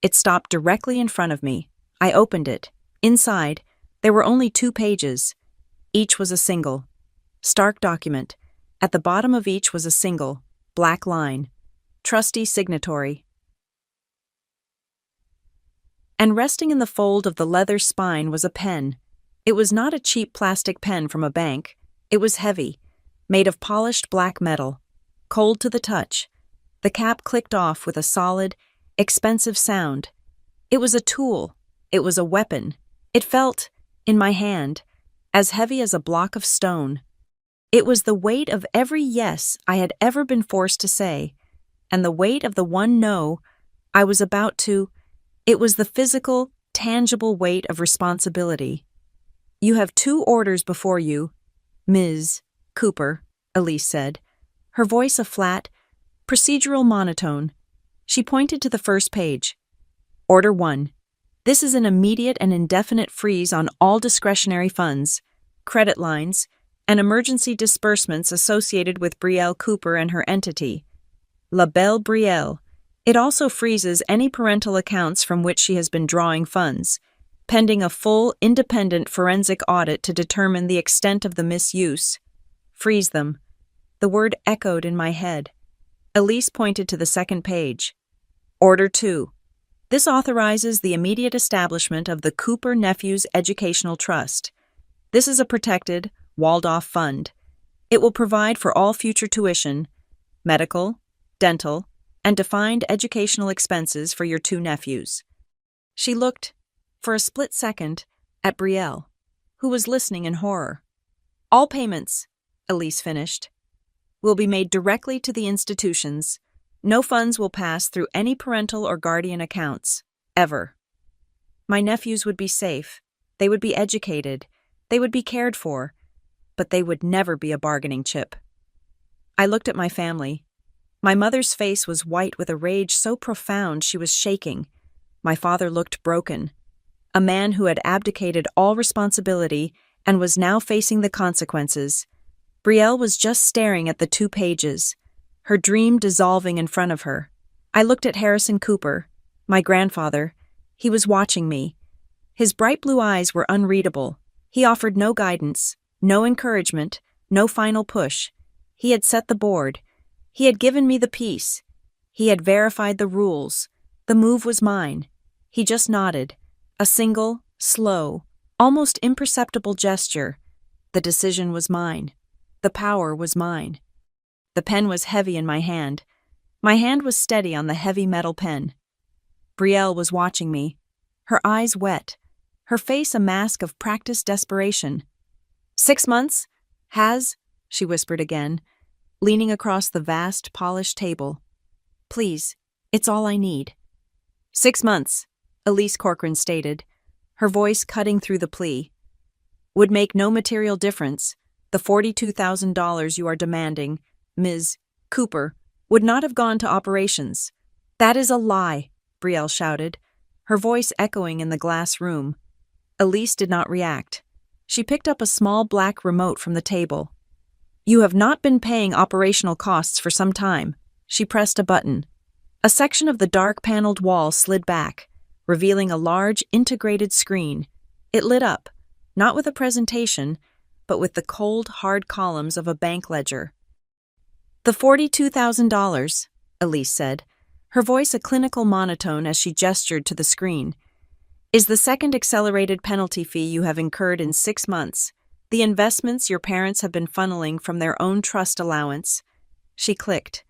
It stopped directly in front of me. I opened it. Inside, there were only 2 pages. Each was a single, stark document. At the bottom of each was a single, black line. Trustee signatory. And resting in the fold of the leather spine was a pen. It was not a cheap plastic pen from a bank. It was heavy, made of polished black metal, cold to the touch. The cap clicked off with a solid, expensive sound. It was a tool. It was a weapon. It felt, in my hand, as heavy as a block of stone. It was the weight of every yes I had ever been forced to say, and the weight of the one no I was about to. It was the physical, tangible weight of responsibility. "You have 2 orders before you, Ms. Cooper," Elise said, her voice a flat, procedural monotone. She pointed to the first page. "Order 1. This is an immediate and indefinite freeze on all discretionary funds, credit lines, and emergency disbursements associated with Brielle Cooper and her entity, La Belle Brielle. It also freezes any parental accounts from which she has been drawing funds, pending a full, independent forensic audit to determine the extent of the misuse. Freeze them." The word echoed in my head. Elise pointed to the second page. "Order 2. This authorizes the immediate establishment of the Cooper Nephews Educational Trust. This is a protected, walled-off fund. It will provide for all future tuition, medical, dental, and defined educational expenses for your 2 nephews." She looked, for a split second, at Brielle, who was listening in horror. "All payments," Elise finished, "will be made directly to the institutions. No funds will pass through any parental or guardian accounts, ever. My nephews would be safe. They would be educated. They would be cared for. But they would never be a bargaining chip." I looked at my family. My mother's face was white with a rage so profound she was shaking. My father looked broken. A man who had abdicated all responsibility and was now facing the consequences. Brielle was just staring at the 2 pages, her dream dissolving in front of her. I looked at Harrison Cooper, my grandfather. He was watching me. His bright blue eyes were unreadable. He offered no guidance, no encouragement, no final push. He had set the board. He had given me the piece. He had verified the rules. The move was mine. He just nodded. A single, slow, almost imperceptible gesture. The decision was mine. The power was mine. The pen was heavy in my hand. My hand was steady on the heavy metal pen. Brielle was watching me, her eyes wet, her face a mask of practiced desperation. 6 months? She whispered again, leaning across the vast, polished table. Please, it's all I need. 6 months, Elise Corcoran stated, her voice cutting through the plea. Would make no material difference. The $42,000 you are demanding, Ms. Cooper, would not have gone to operations. That is a lie, Brielle shouted, her voice echoing in the glass room. Elise did not react. She picked up a small black remote from the table. You have not been paying operational costs for some time. She pressed a button. A section of the dark paneled wall slid back, revealing a large integrated screen. It lit up, not with a presentation, but with the cold, hard columns of a bank ledger. The $42,000, Elise said, her voice a clinical monotone as she gestured to the screen, is the second accelerated penalty fee you have incurred in 6 months, the investments your parents have been funneling from their own trust allowance. She clicked,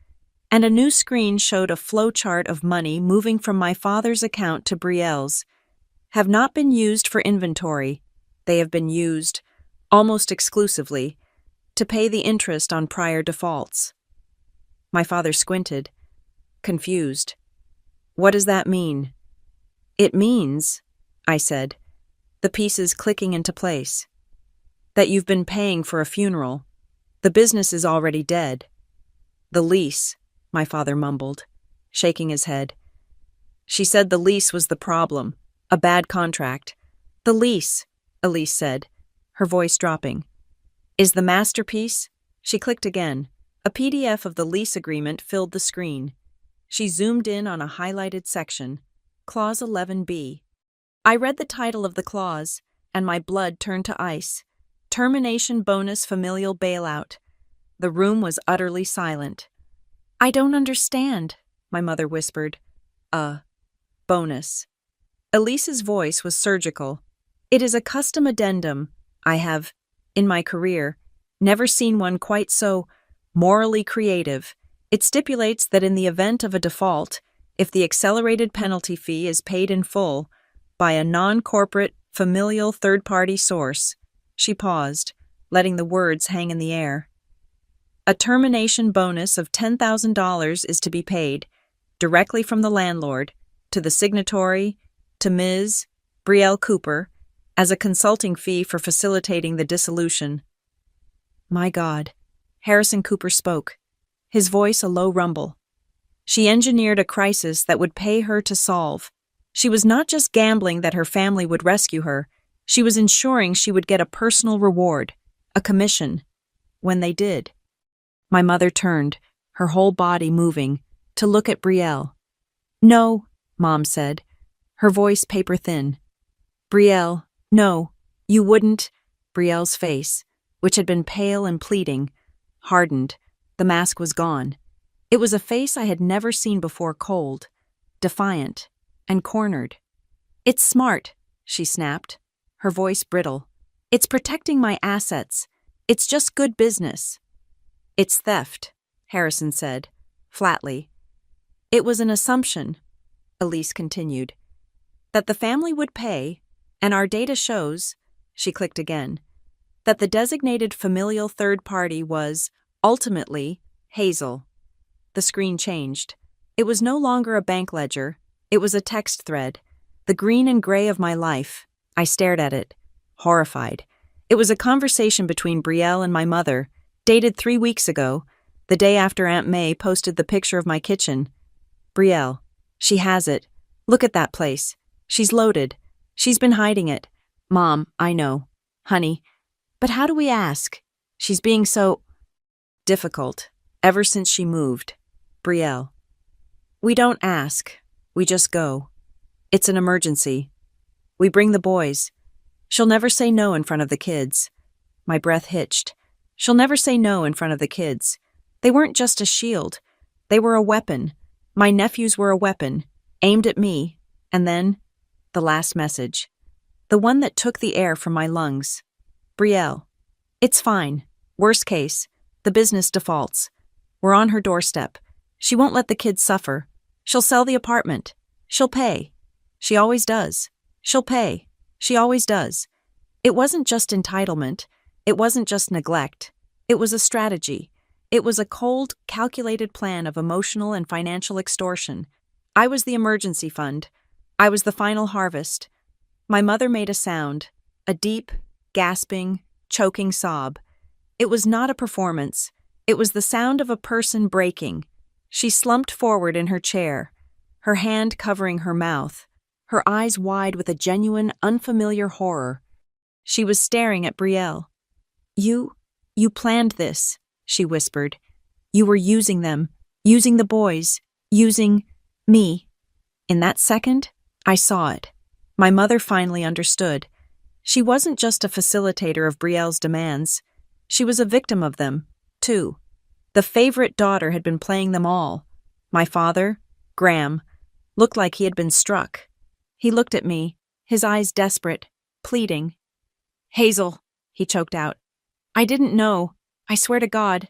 and a new screen showed a flowchart of money moving from my father's account to Brielle's. Have not been used for inventory. They have been used, almost exclusively, to pay the interest on prior defaults. My father squinted, confused. What does that mean? It means, I said, the pieces clicking into place, that you've been paying for a funeral. The business is already dead. The lease, my father mumbled, shaking his head. She said the lease was the problem, a bad contract. The lease, Elise said, her voice dropping. Is the masterpiece? She clicked again. A PDF of the lease agreement filled the screen. She zoomed in on a highlighted section, Clause 11B. I read the title of the clause, and my blood turned to ice. Termination bonus familial bailout. The room was utterly silent. I don't understand, my mother whispered. Bonus. Elise's voice was surgical. It is a custom addendum. I have, in my career, never seen one quite so morally creative. It stipulates that in the event of a default, if the accelerated penalty fee is paid in full by a non-corporate, familial third-party source. She paused, letting the words hang in the air. A termination bonus of $10,000 is to be paid, directly from the landlord, to the signatory, to Ms. Brielle Cooper, as a consulting fee for facilitating the dissolution. My God, Harrison Cooper spoke, his voice a low rumble. She engineered a crisis that would pay her to solve. She was not just gambling that her family would rescue her, she was ensuring she would get a personal reward, a commission, when they did. My mother turned, her whole body moving, to look at Brielle. No, Mom said, her voice paper-thin. Brielle, no, you wouldn't. Brielle's face, which had been pale and pleading, hardened. The mask was gone. It was a face I had never seen before, cold, defiant, and cornered. It's smart, she snapped, her voice brittle. It's protecting my assets. It's just good business. It's theft, Harrison said, flatly. It was an assumption, Elise continued, that the family would pay, and our data shows, she clicked again, that the designated familial third party was, ultimately, Hazel. The screen changed. It was no longer a bank ledger. It was a text thread. The green and gray of my life. I stared at it, horrified. It was a conversation between Brielle and my mother, dated 3 weeks ago, the day after Aunt May posted the picture of my kitchen. Brielle, she has it. Look at that place. She's loaded. She's been hiding it. Mom, I know. Honey. But how do we ask? She's being so difficult, ever since she moved. Brielle. We don't ask. We just go. It's an emergency. We bring the boys. She'll never say no in front of the kids. My breath hitched. She'll never say no in front of the kids. They weren't just a shield. They were a weapon. My nephews were a weapon, aimed at me, and then, the last message. The one that took the air from my lungs. Brielle. It's fine. Worst case. The business defaults. We're on her doorstep. She won't let the kids suffer. She'll sell the apartment. She'll pay. She always does. She'll pay. She always does. It wasn't just entitlement. It wasn't just neglect. It was a strategy. It was a cold, calculated plan of emotional and financial extortion. I was the emergency fund. I was the final harvest. My mother made a sound, a deep, gasping, choking sob. It was not a performance. It was the sound of a person breaking. She slumped forward in her chair, her hand covering her mouth, her eyes wide with a genuine, unfamiliar horror. She was staring at Brielle. You planned this, she whispered. You were using them, using the boys, using me. In that second, I saw it. My mother finally understood. She wasn't just a facilitator of Brielle's demands. She was a victim of them, too. The favorite daughter had been playing them all. My father, Graham, looked like he had been struck. He looked at me, his eyes desperate, pleading. Hazel, he choked out. I didn't know. I swear to God.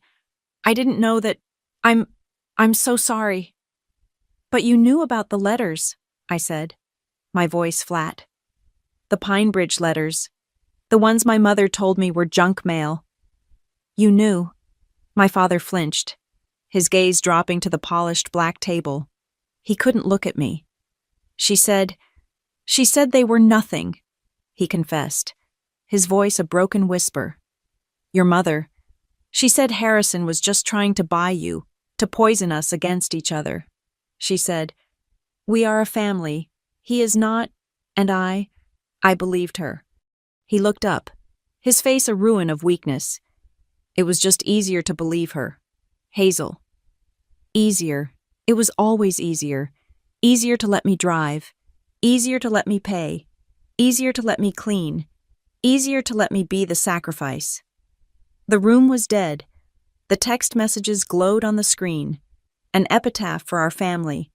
I didn't know that. I'm so sorry. But you knew about the letters, I said, my voice flat. The Pine Bridge letters. The ones my mother told me were junk mail. You knew. My father flinched, his gaze dropping to the polished black table. He couldn't look at me. She said they were nothing, he confessed, his voice a broken whisper. Your mother. She said Harrison was just trying to buy you, to poison us against each other. She said, we are a family. He is not, and I believed her. He looked up, his face a ruin of weakness. It was just easier to believe her. Hazel. Easier. It was always easier. Easier to let me drive. Easier to let me pay. Easier to let me clean. Easier to let me be the sacrifice. The room was dead. The text messages glowed on the screen. An epitaph for our family.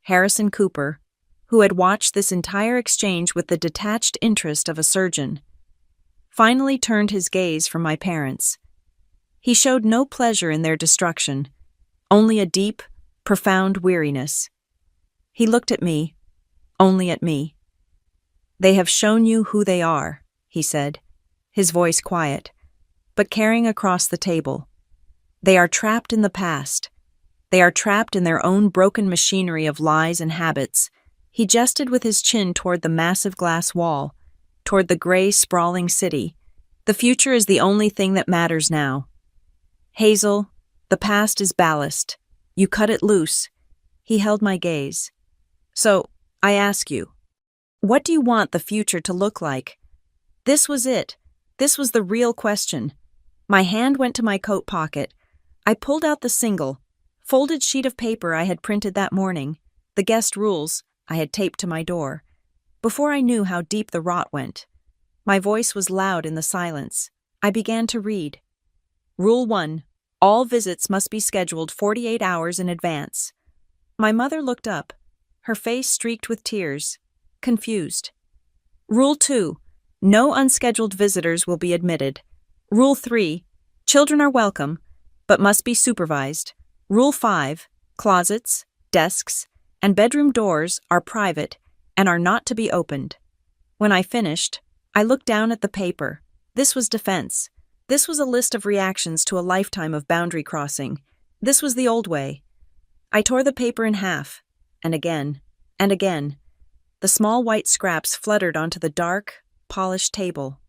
Harrison Cooper, who had watched this entire exchange with the detached interest of a surgeon, finally turned his gaze from my parents. He showed no pleasure in their destruction, only a deep, profound weariness. He looked at me, only at me. They have shown you who they are, he said, his voice quiet, but carrying across the table. They are trapped in the past. They are trapped in their own broken machinery of lies and habits. He gestured with his chin toward the massive glass wall, toward the gray, sprawling city. The future is the only thing that matters now. Hazel, the past is ballast. You cut it loose. He held my gaze. So, I ask you, what do you want the future to look like? This was it. This was the real question. My hand went to my coat pocket. I pulled out the single, folded sheet of paper I had printed that morning, the guest rules I had taped to my door. Before I knew how deep the rot went, my voice was loud in the silence. I began to read. Rule 1. All visits must be scheduled 48 hours in advance. My mother looked up, her face streaked with tears, confused. Rule 2. No unscheduled visitors will be admitted. Rule 3. Children are welcome, but must be supervised. Rule 5. Closets, desks, and bedroom doors are private and are not to be opened. When I finished, I looked down at the paper. This was defense. This was a list of reactions to a lifetime of boundary crossing. This was the old way. I tore the paper in half, and again, and again. The small white scraps fluttered onto the dark, polished table.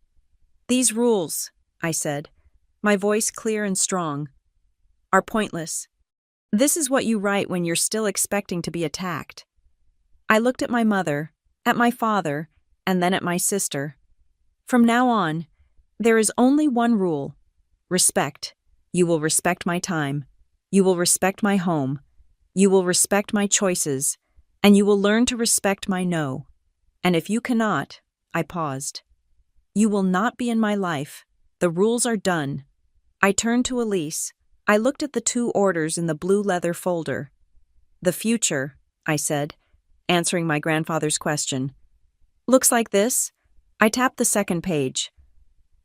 These rules, I said, my voice clear and strong, are pointless. This is what you write when you're still expecting to be attacked. I looked at my mother, at my father, and then at my sister. From now on, there is only one rule. Respect. You will respect my time. You will respect my home. You will respect my choices. And you will learn to respect my no. And if you cannot, I paused. You will not be in my life. The rules are done. I turned to Elise. I looked at the 2 orders in the blue leather folder. The future, I said, answering my grandfather's question. Looks like this. I tapped the second page.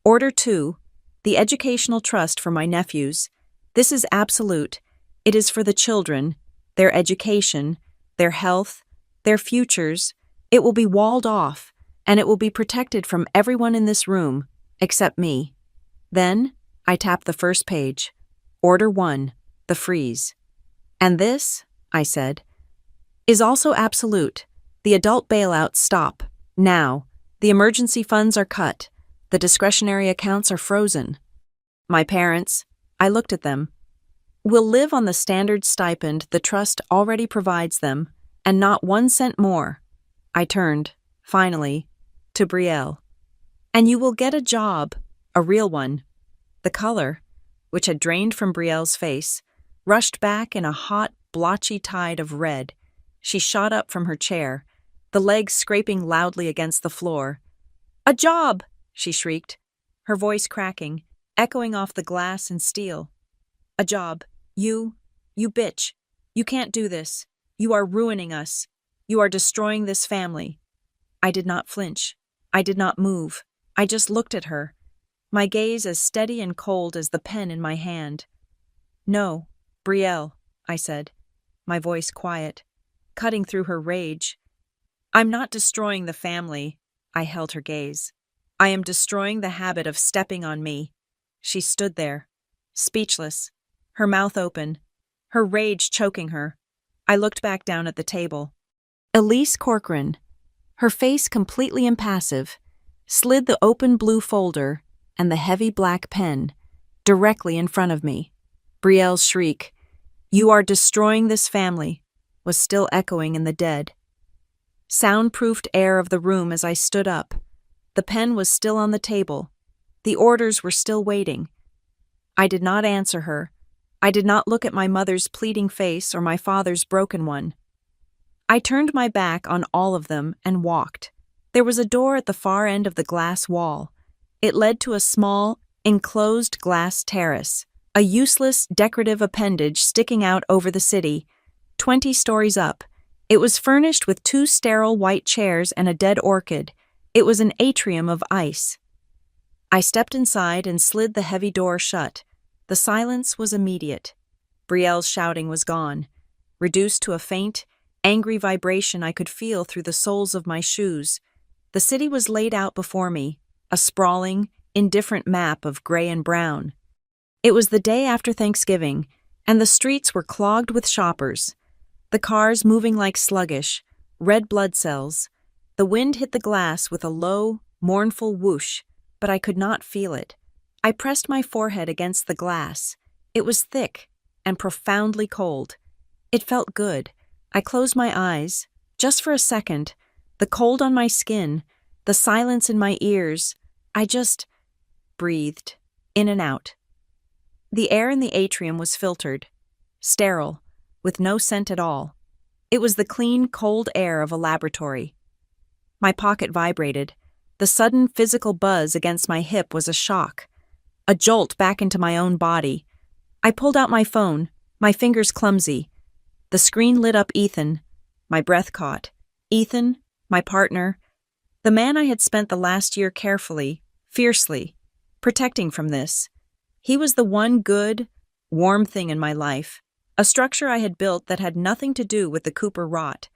Order 2, the educational trust for my nephews. This is absolute. It is for the children, their education, their health, their futures. It will be walled off, and it will be protected from everyone in this room, except me. Then, I tapped the first page. Order 1, the freeze. And this, I said, is also absolute. The adult bailouts stop. Now. The emergency funds are cut. The discretionary accounts are frozen. My parents, I looked at them, will live on the standard stipend the trust already provides them, and not 1 cent more. I turned, finally, to Brielle. And you will get a job, a real one. The color, which had drained from Brielle's face, rushed back in a hot, blotchy tide of red. She shot up from her chair, the legs scraping loudly against the floor. "A job!" she shrieked, her voice cracking, echoing off the glass and steel. "A job. You bitch. You can't do this. You are ruining us. You are destroying this family." I did not flinch. I did not move. I just looked at her, my gaze as steady and cold as the pen in my hand. "No, Brielle," I said, my voice quiet, cutting through her rage. "I'm not destroying the family." I held her gaze. "I am destroying the habit of stepping on me." She stood there, speechless, her mouth open, her rage choking her. I looked back down at the table. Elise Corcoran, her face completely impassive, slid the open blue folder and the heavy black pen directly in front of me. Brielle's shriek, "You are destroying this family," was still echoing in the dead, soundproofed air of the room as I stood up. The pen was still on the table. The orders were still waiting. I did not answer her. I did not look at my mother's pleading face or my father's broken one. I turned my back on all of them and walked. There was a door at the far end of the glass wall. It led to a small, enclosed glass terrace, a useless, decorative appendage sticking out over the city, 20 stories up. It was furnished with 2 sterile white chairs and a dead orchid. It was an atrium of ice. I stepped inside and slid the heavy door shut. The silence was immediate. Brielle's shouting was gone, reduced to a faint, angry vibration I could feel through the soles of my shoes. The city was laid out before me, a sprawling, indifferent map of gray and brown. It was the day after Thanksgiving, and the streets were clogged with shoppers. The cars moving like sluggish, red blood cells. The wind hit the glass with a low, mournful whoosh, but I could not feel it. I pressed my forehead against the glass. It was thick and profoundly cold. It felt good. I closed my eyes, just for a second, the cold on my skin, the silence in my ears. I just breathed, in and out. The air in the atrium was filtered, sterile, with no scent at all. It was the clean, cold air of a laboratory. My pocket vibrated. The sudden physical buzz against my hip was a shock, a jolt back into my own body. I pulled out my phone, my fingers clumsy. The screen lit up Ethan. My breath caught. Ethan, my partner, the man I had spent the last year carefully, fiercely, protecting from this. He was the one good, warm thing in my life, a structure I had built that had nothing to do with the Cooper rot.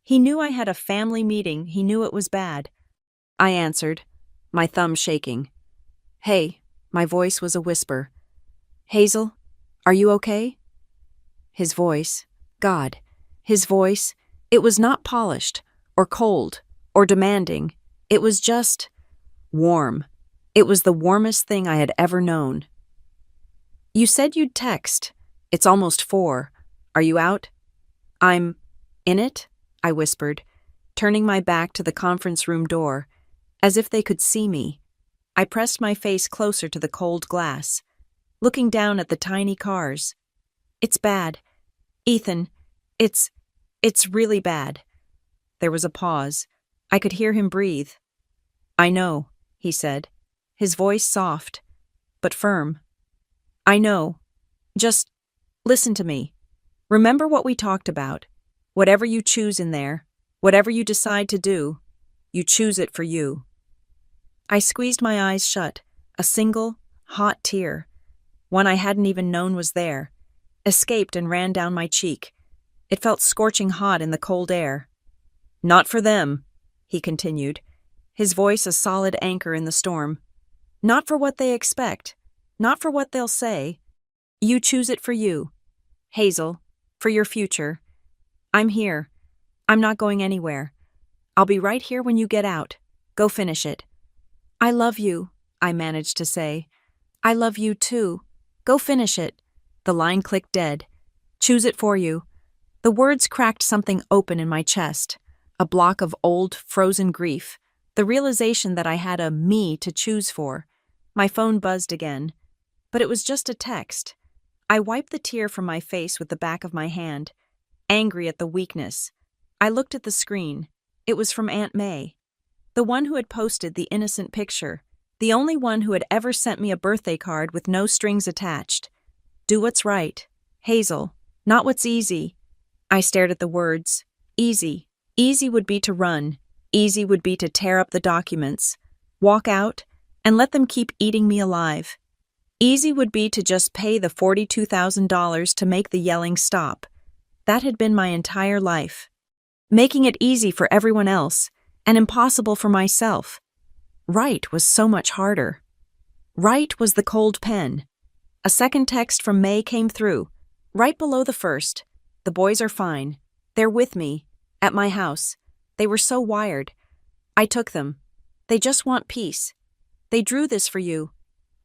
He knew I had a family meeting. He knew it was bad. I answered, my thumb shaking. "Hey," my voice was a whisper. "Hazel, are you okay?" His voice, God, his voice, it was not polished, or cold, or demanding. It was just warm. It was the warmest thing I had ever known. "You said you'd text. It's almost 4. Are you out?" "I'm in it," I whispered, turning my back to the conference room door, as if they could see me. I pressed my face closer to the cold glass, looking down at the tiny cars. "It's bad. Ethan, it's really bad." There was a pause. I could hear him breathe. "I know," he said, his voice soft, but firm. "I know. Just listen to me. Remember what we talked about. Whatever you choose in there, whatever you decide to do, you choose it for you." I squeezed my eyes shut, a single, hot tear, one I hadn't even known was there, escaped and ran down my cheek. It felt scorching hot in the cold air. "Not for them," he continued, his voice a solid anchor in the storm. "Not for what they expect, not for what they'll say. You choose it for you. Hazel, for your future. I'm here. I'm not going anywhere. I'll be right here when you get out. Go finish it." "I love you," I managed to say. "I love you too. Go finish it." The line clicked dead. "Choose it for you." The words cracked something open in my chest, a block of old, frozen grief, the realization that I had a me to choose for. My phone buzzed again, but it was just a text. I wiped the tear from my face with the back of my hand, angry at the weakness. I looked at the screen. It was from Aunt May, the one who had posted the innocent picture, the only one who had ever sent me a birthday card with no strings attached. "Do what's right, Hazel, not what's easy." I stared at the words. Easy. Easy would be to run. Easy would be to tear up the documents, walk out, and let them keep eating me alive. Easy would be to just pay the $42,000 to make the yelling stop. That had been my entire life. Making it easy for everyone else, and impossible for myself. Right was so much harder. Right was the cold pen. A second text from May came through, right below the first. "The boys are fine. They're with me, at my house. They were so wired. I took them. They just want peace. They drew this for you."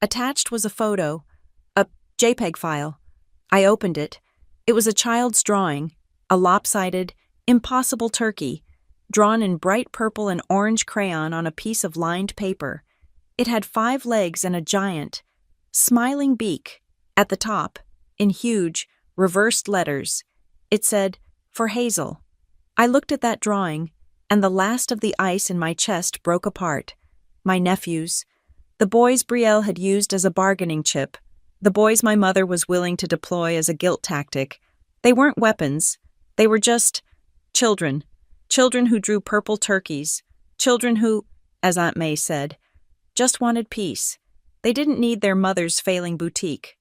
Attached was a photo, a JPEG file. I opened it. It was a child's drawing, a lopsided, impossible turkey, drawn in bright purple and orange crayon on a piece of lined paper. It had 5 legs and a giant, smiling beak. At the top, in huge, reversed letters, it said, "For Hazel." I looked at that drawing, and the last of the ice in my chest broke apart. My nephews. The boys Brielle had used as a bargaining chip. The boys my mother was willing to deploy as a guilt tactic. They weren't weapons. They were just children. Children who drew purple turkeys. Children who, as Aunt May said, just wanted peace. They didn't need their mother's failing boutique.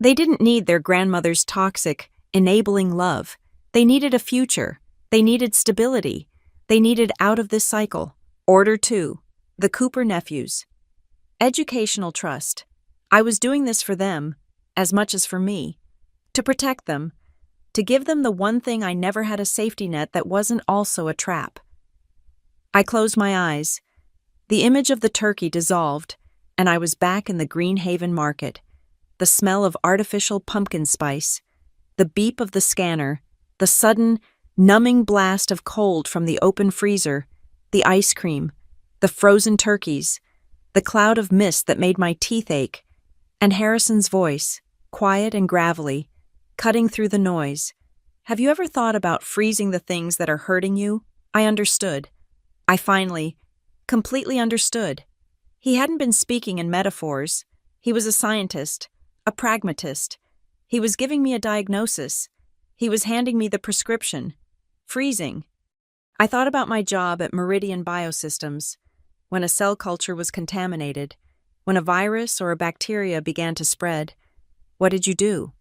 They didn't need their grandmother's toxic, enabling love. They needed a future. They needed stability. They needed out of this cycle. Order 2. The Cooper nephews. Educational trust. I was doing this for them, as much as for me. To protect them. To give them the one thing I never had, a safety net that wasn't also a trap. I closed my eyes. The image of the turkey dissolved, and I was back in the Greenhaven market. The smell of artificial pumpkin spice, the beep of the scanner, the sudden, numbing blast of cold from the open freezer, the ice cream, the frozen turkeys, the cloud of mist that made my teeth ache, and Harrison's voice, quiet and gravelly, cutting through the noise. "Have you ever thought about freezing the things that are hurting you?" I understood. I finally, completely understood. He hadn't been speaking in metaphors. He was a scientist, a pragmatist. He was giving me a diagnosis. He was handing me the prescription. Freezing. I thought about my job at Meridian Biosystems, when a cell culture was contaminated, when a virus or a bacteria began to spread. What did you do?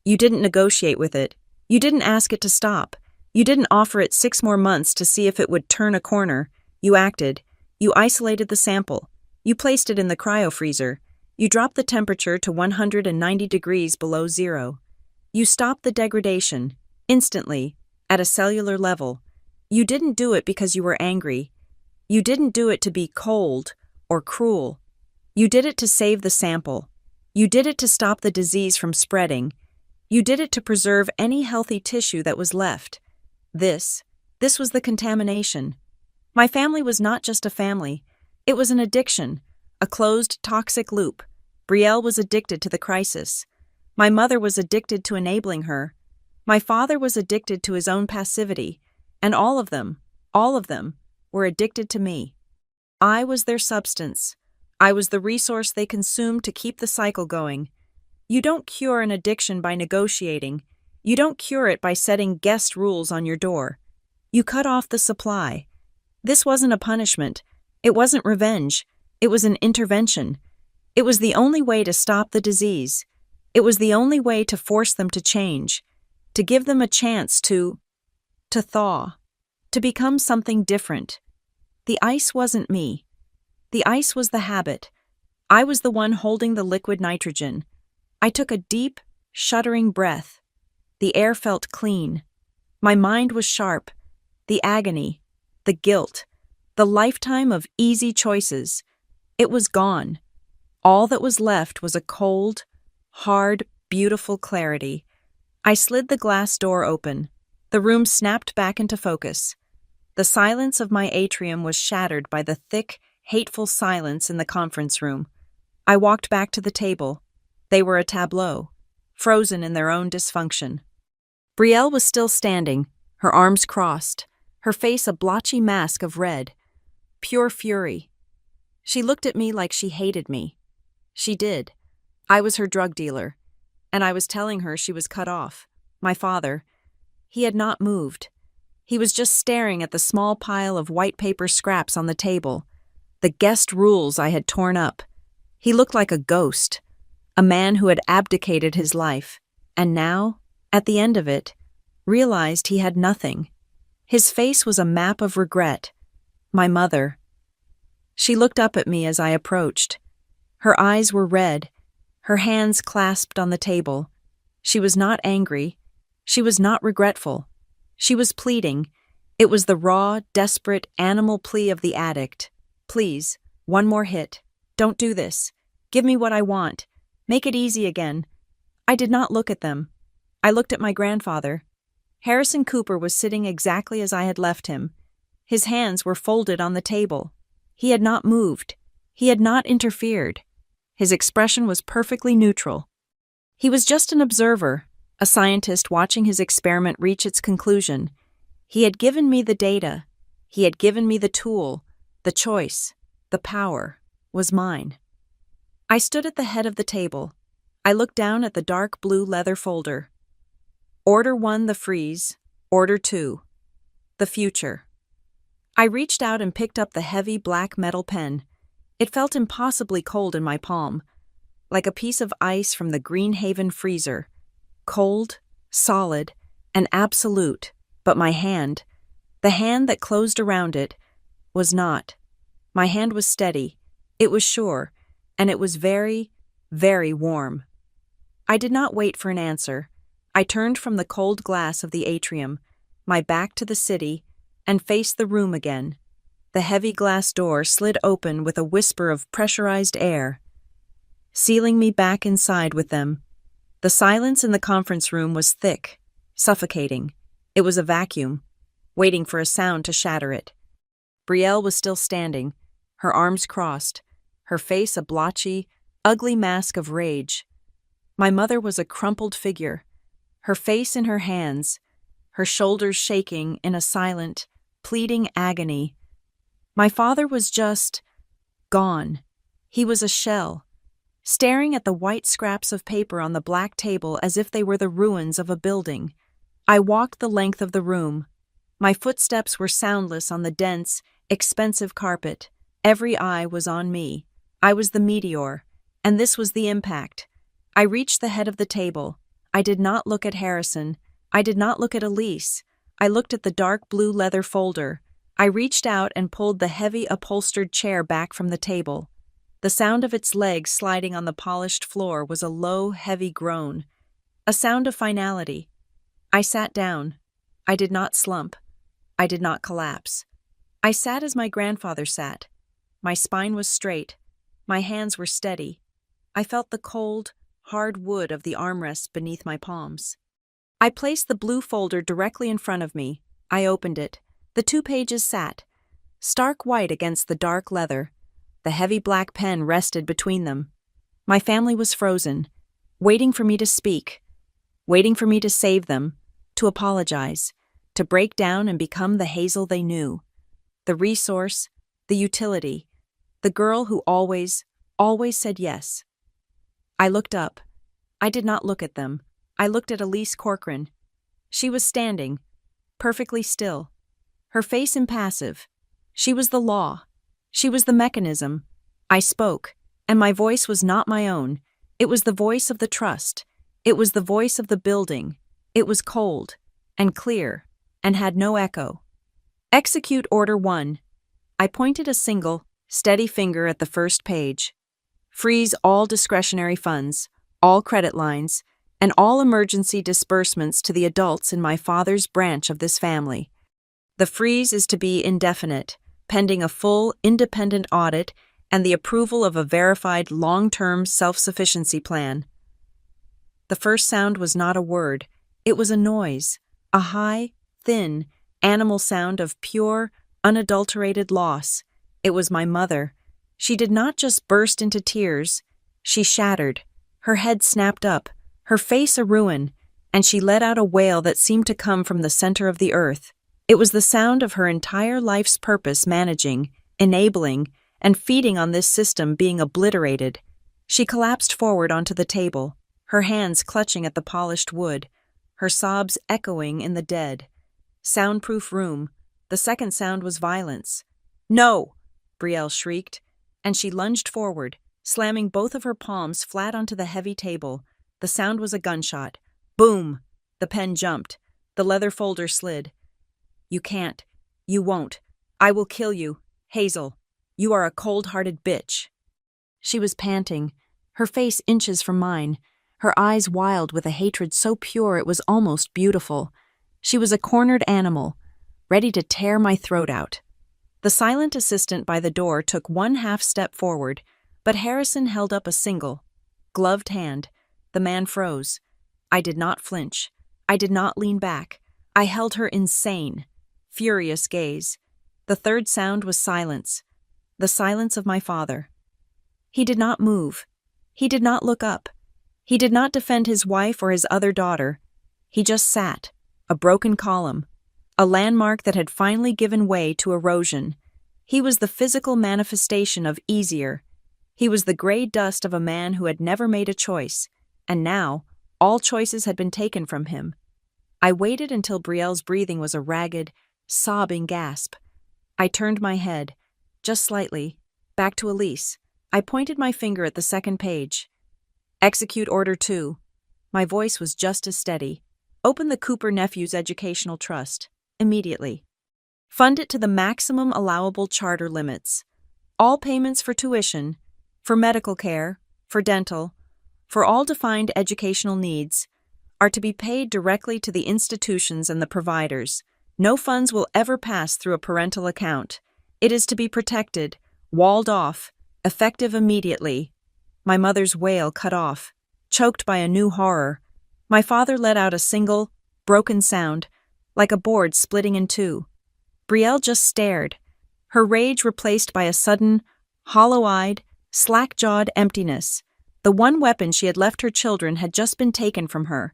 You didn't negotiate with it. You didn't ask it to stop. You didn't offer it 6 more months to see if it would turn a corner. You acted. You isolated the sample. You placed it in the cryofreezer. You dropped the temperature to 190 degrees below zero. You stopped the degradation, instantly, at a cellular level. You didn't do it because you were angry. You didn't do it to be cold or cruel. You did it to save the sample. You did it to stop the disease from spreading. You did it to preserve any healthy tissue that was left. This was the contamination. My family was not just a family. It was an addiction, a closed, toxic loop. Brielle was addicted to the crisis. My mother was addicted to enabling her. My father was addicted to his own passivity. And all of them, were addicted to me. I was their substance. I was the resource they consumed to keep the cycle going. You don't cure an addiction by negotiating. You don't cure it by setting guest rules on your door. You cut off the supply. This wasn't a punishment. It wasn't revenge. It was an intervention. It was the only way to stop the disease. It was the only way to force them to change, to give them a chance to thaw, to become something different. The ice wasn't me. The ice was the habit. I was the one holding the liquid nitrogen. I took a deep, shuddering breath. The air felt clean. My mind was sharp. The agony, the guilt, the lifetime of easy choices. It was gone. All that was left was a cold, hard, beautiful clarity. I slid the glass door open. The room snapped back into focus. The silence of my atrium was shattered by the thick, hateful silence in the conference room. I walked back to the table. They were a tableau, frozen in their own dysfunction. Brielle was still standing, her arms crossed, her face a blotchy mask of red. Pure fury. She looked at me like she hated me. She did. I was her drug dealer, and I was telling her she was cut off. My father, he had not moved. He was just staring at the small pile of white paper scraps on the table, the guest rules I had torn up. He looked like a ghost, a man who had abdicated his life, and now, at the end of it, realized he had nothing. His face was a map of regret. My mother. She looked up at me as I approached. Her eyes were red, her hands clasped on the table. She was not angry. She was not regretful. She was pleading. It was the raw, desperate, animal plea of the addict. Please, one more hit. Don't do this. Give me what I want. Make it easy again. I did not look at them. I looked at my grandfather. Harrison Cooper was sitting exactly as I had left him. His hands were folded on the table. He had not moved. He had not interfered. His expression was perfectly neutral. He was just an observer, a scientist watching his experiment reach its conclusion. He had given me the data. He had given me the tool. The choice, the power, was mine. I stood at the head of the table. I looked down at the dark blue leather folder. Order 1, the freeze. Order 2, the future. I reached out and picked up the heavy black metal pen. It felt impossibly cold in my palm, like a piece of ice from the Greenhaven freezer. Cold, solid, and absolute, but my hand, the hand that closed around it, was not. My hand was steady, it was sure, and it was very, very warm. I did not wait for an answer. I turned from the cold glass of the atrium, my back to the city, and faced the room again. The heavy glass door slid open with a whisper of pressurized air, sealing me back inside with them. The silence in the conference room was thick, suffocating. It was a vacuum, waiting for a sound to shatter it. Brielle was still standing, her arms crossed, her face a blotchy, ugly mask of rage. My mother was a crumpled figure, her face in her hands, her shoulders shaking in a silent, pleading agony. My father was just gone. He was a shell, staring at the white scraps of paper on the black table as if they were the ruins of a building. I walked the length of the room. My footsteps were soundless on the dense, expensive carpet. Every eye was on me. I was the meteor, and this was the impact. I reached the head of the table. I did not look at Harrison. I did not look at Elise. I looked at the dark blue leather folder. I reached out and pulled the heavy upholstered chair back from the table. The sound of its legs sliding on the polished floor was a low, heavy groan, a sound of finality. I sat down. I did not slump. I did not collapse. I sat as my grandfather sat. My spine was straight. My hands were steady. I felt the cold, hard wood of the armrests beneath my palms. I placed the blue folder directly in front of me. I opened it. The 2 pages sat, stark white against the dark leather. The heavy black pen rested between them. My family was frozen, waiting for me to speak, waiting for me to save them, to apologize, to break down and become the Hazel they knew. The resource, the utility, the girl who always said yes. I looked up. I did not look at them. I looked at Elise Corcoran. She was standing, perfectly still, her face impassive. She was the law. She was the mechanism. I spoke, and my voice was not my own. It was the voice of the trust. It was the voice of the building. It was cold, and clear, and had no echo. Execute Order 1. I pointed a single, steady finger at the first page. Freeze all discretionary funds, all credit lines, and all emergency disbursements to the adults in my father's branch of this family. The freeze is to be indefinite, pending a full, independent audit and the approval of a verified long-term self-sufficiency plan. The first sound was not a word. It was a noise, a high, thin, animal sound of pure, unadulterated loss. It was my mother. She did not just burst into tears. She shattered. Her head snapped up, her face a ruin, and she let out a wail that seemed to come from the center of the earth. It was the sound of her entire life's purpose managing, enabling, and feeding on this system being obliterated. She collapsed forward onto the table, her hands clutching at the polished wood, her sobs echoing in the dead. Soundproof room. The second sound was violence. "No!" Brielle shrieked, and she lunged forward, slamming both of her palms flat onto the heavy table. The sound was a gunshot. Boom! The pen jumped. The leather folder slid. "You can't. You won't. I will kill you. Hazel, you are a cold-hearted bitch." She was panting, her face inches from mine, her eyes wild with a hatred so pure it was almost beautiful. She was a cornered animal, ready to tear my throat out. The silent assistant by the door took one half step forward, but Harrison held up a single, gloved hand. The man froze. I did not flinch. I did not lean back. I held her insane, furious gaze. The third sound was silence, the silence of my father. He did not move. He did not look up. He did not defend his wife or his other daughter. He just sat, a broken column, a landmark that had finally given way to erosion. He was the physical manifestation of easier. He was the gray dust of a man who had never made a choice, and now all choices had been taken from him. I waited until Brielle's breathing was a ragged, sobbing gasp. I turned my head, just slightly, back to Elise. I pointed my finger at the second page. Execute Order 2. My voice was just as steady. Open the Cooper Nephews Educational Trust, immediately. Fund it to the maximum allowable charter limits. All payments for tuition, for medical care, for dental, for all defined educational needs, are to be paid directly to the institutions and the providers. No funds will ever pass through a parental account. It is to be protected, walled off, effective immediately. My mother's wail cut off, choked by a new horror. My father let out a single, broken sound, like a board splitting in two. Brielle just stared, her rage replaced by a sudden, hollow-eyed, slack-jawed emptiness. The one weapon she had left her children had just been taken from her,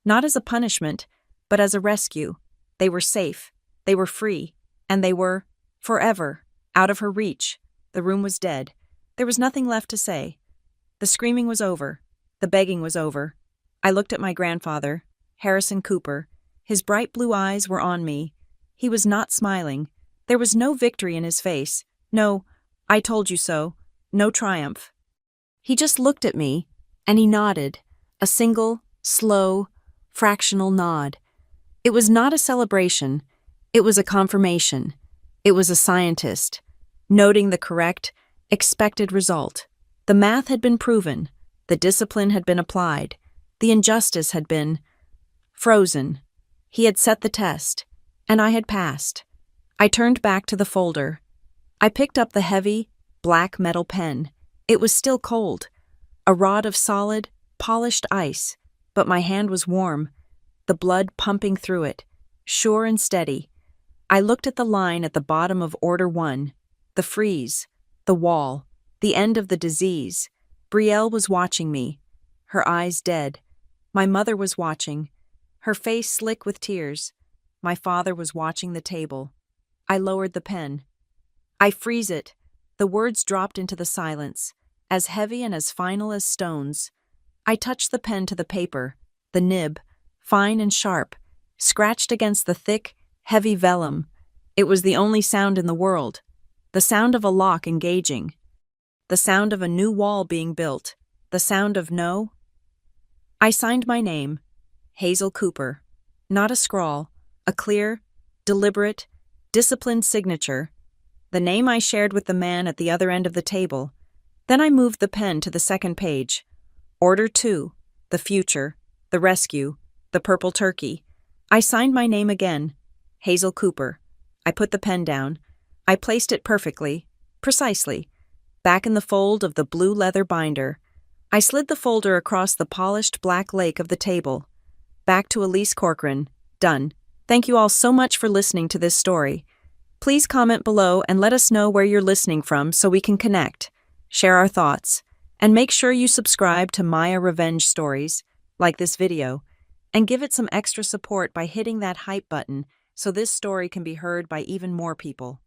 not as a punishment, but as a rescue. They were safe, they were free, and they were, forever, out of her reach. The room was dead. There was nothing left to say. The screaming was over. The begging was over. I looked at my grandfather, Harrison Cooper. His bright blue eyes were on me. He was not smiling. There was no victory in his face. No, "I told you so." No triumph. He just looked at me, and he nodded, a single, slow, fractional nod. It was not a celebration. It was a confirmation. It was a scientist, noting the correct, expected result. The math had been proven. The discipline had been applied. The injustice had been frozen. He had set the test, and I had passed. I turned back to the folder. I picked up the heavy, black metal pen. It was still cold, a rod of solid, polished ice, but my hand was warm, the blood pumping through it, sure and steady. I looked at the line at the bottom of Order 1, the freeze, the wall, the end of the disease. Brielle was watching me, her eyes dead. My mother was watching, her face slick with tears. My father was watching the table. I lowered the pen. "I freeze it." The words dropped into the silence, as heavy and as final as stones. I touched the pen to the paper, the nib, fine and sharp, scratched against the thick, heavy vellum. It was the only sound in the world. The sound of a lock engaging. The sound of a new wall being built. The sound of no. I signed my name, Hazel Cooper. Not a scrawl, a clear, deliberate, disciplined signature. The name I shared with the man at the other end of the table. Then I moved the pen to the second page. Order 2, the future, the rescue, the purple turkey. I signed my name again, Hazel Cooper. I put the pen down. I placed it perfectly, precisely, back in the fold of the blue leather binder. I slid the folder across the polished black lake of the table. Back to Elise Corcoran. Done. Thank you all so much for listening to this story. Please comment below and let us know where you're listening from so we can connect, share our thoughts, and make sure you subscribe to Maya Revenge Stories, like this video, and give it some extra support by hitting that hype button so this story can be heard by even more people.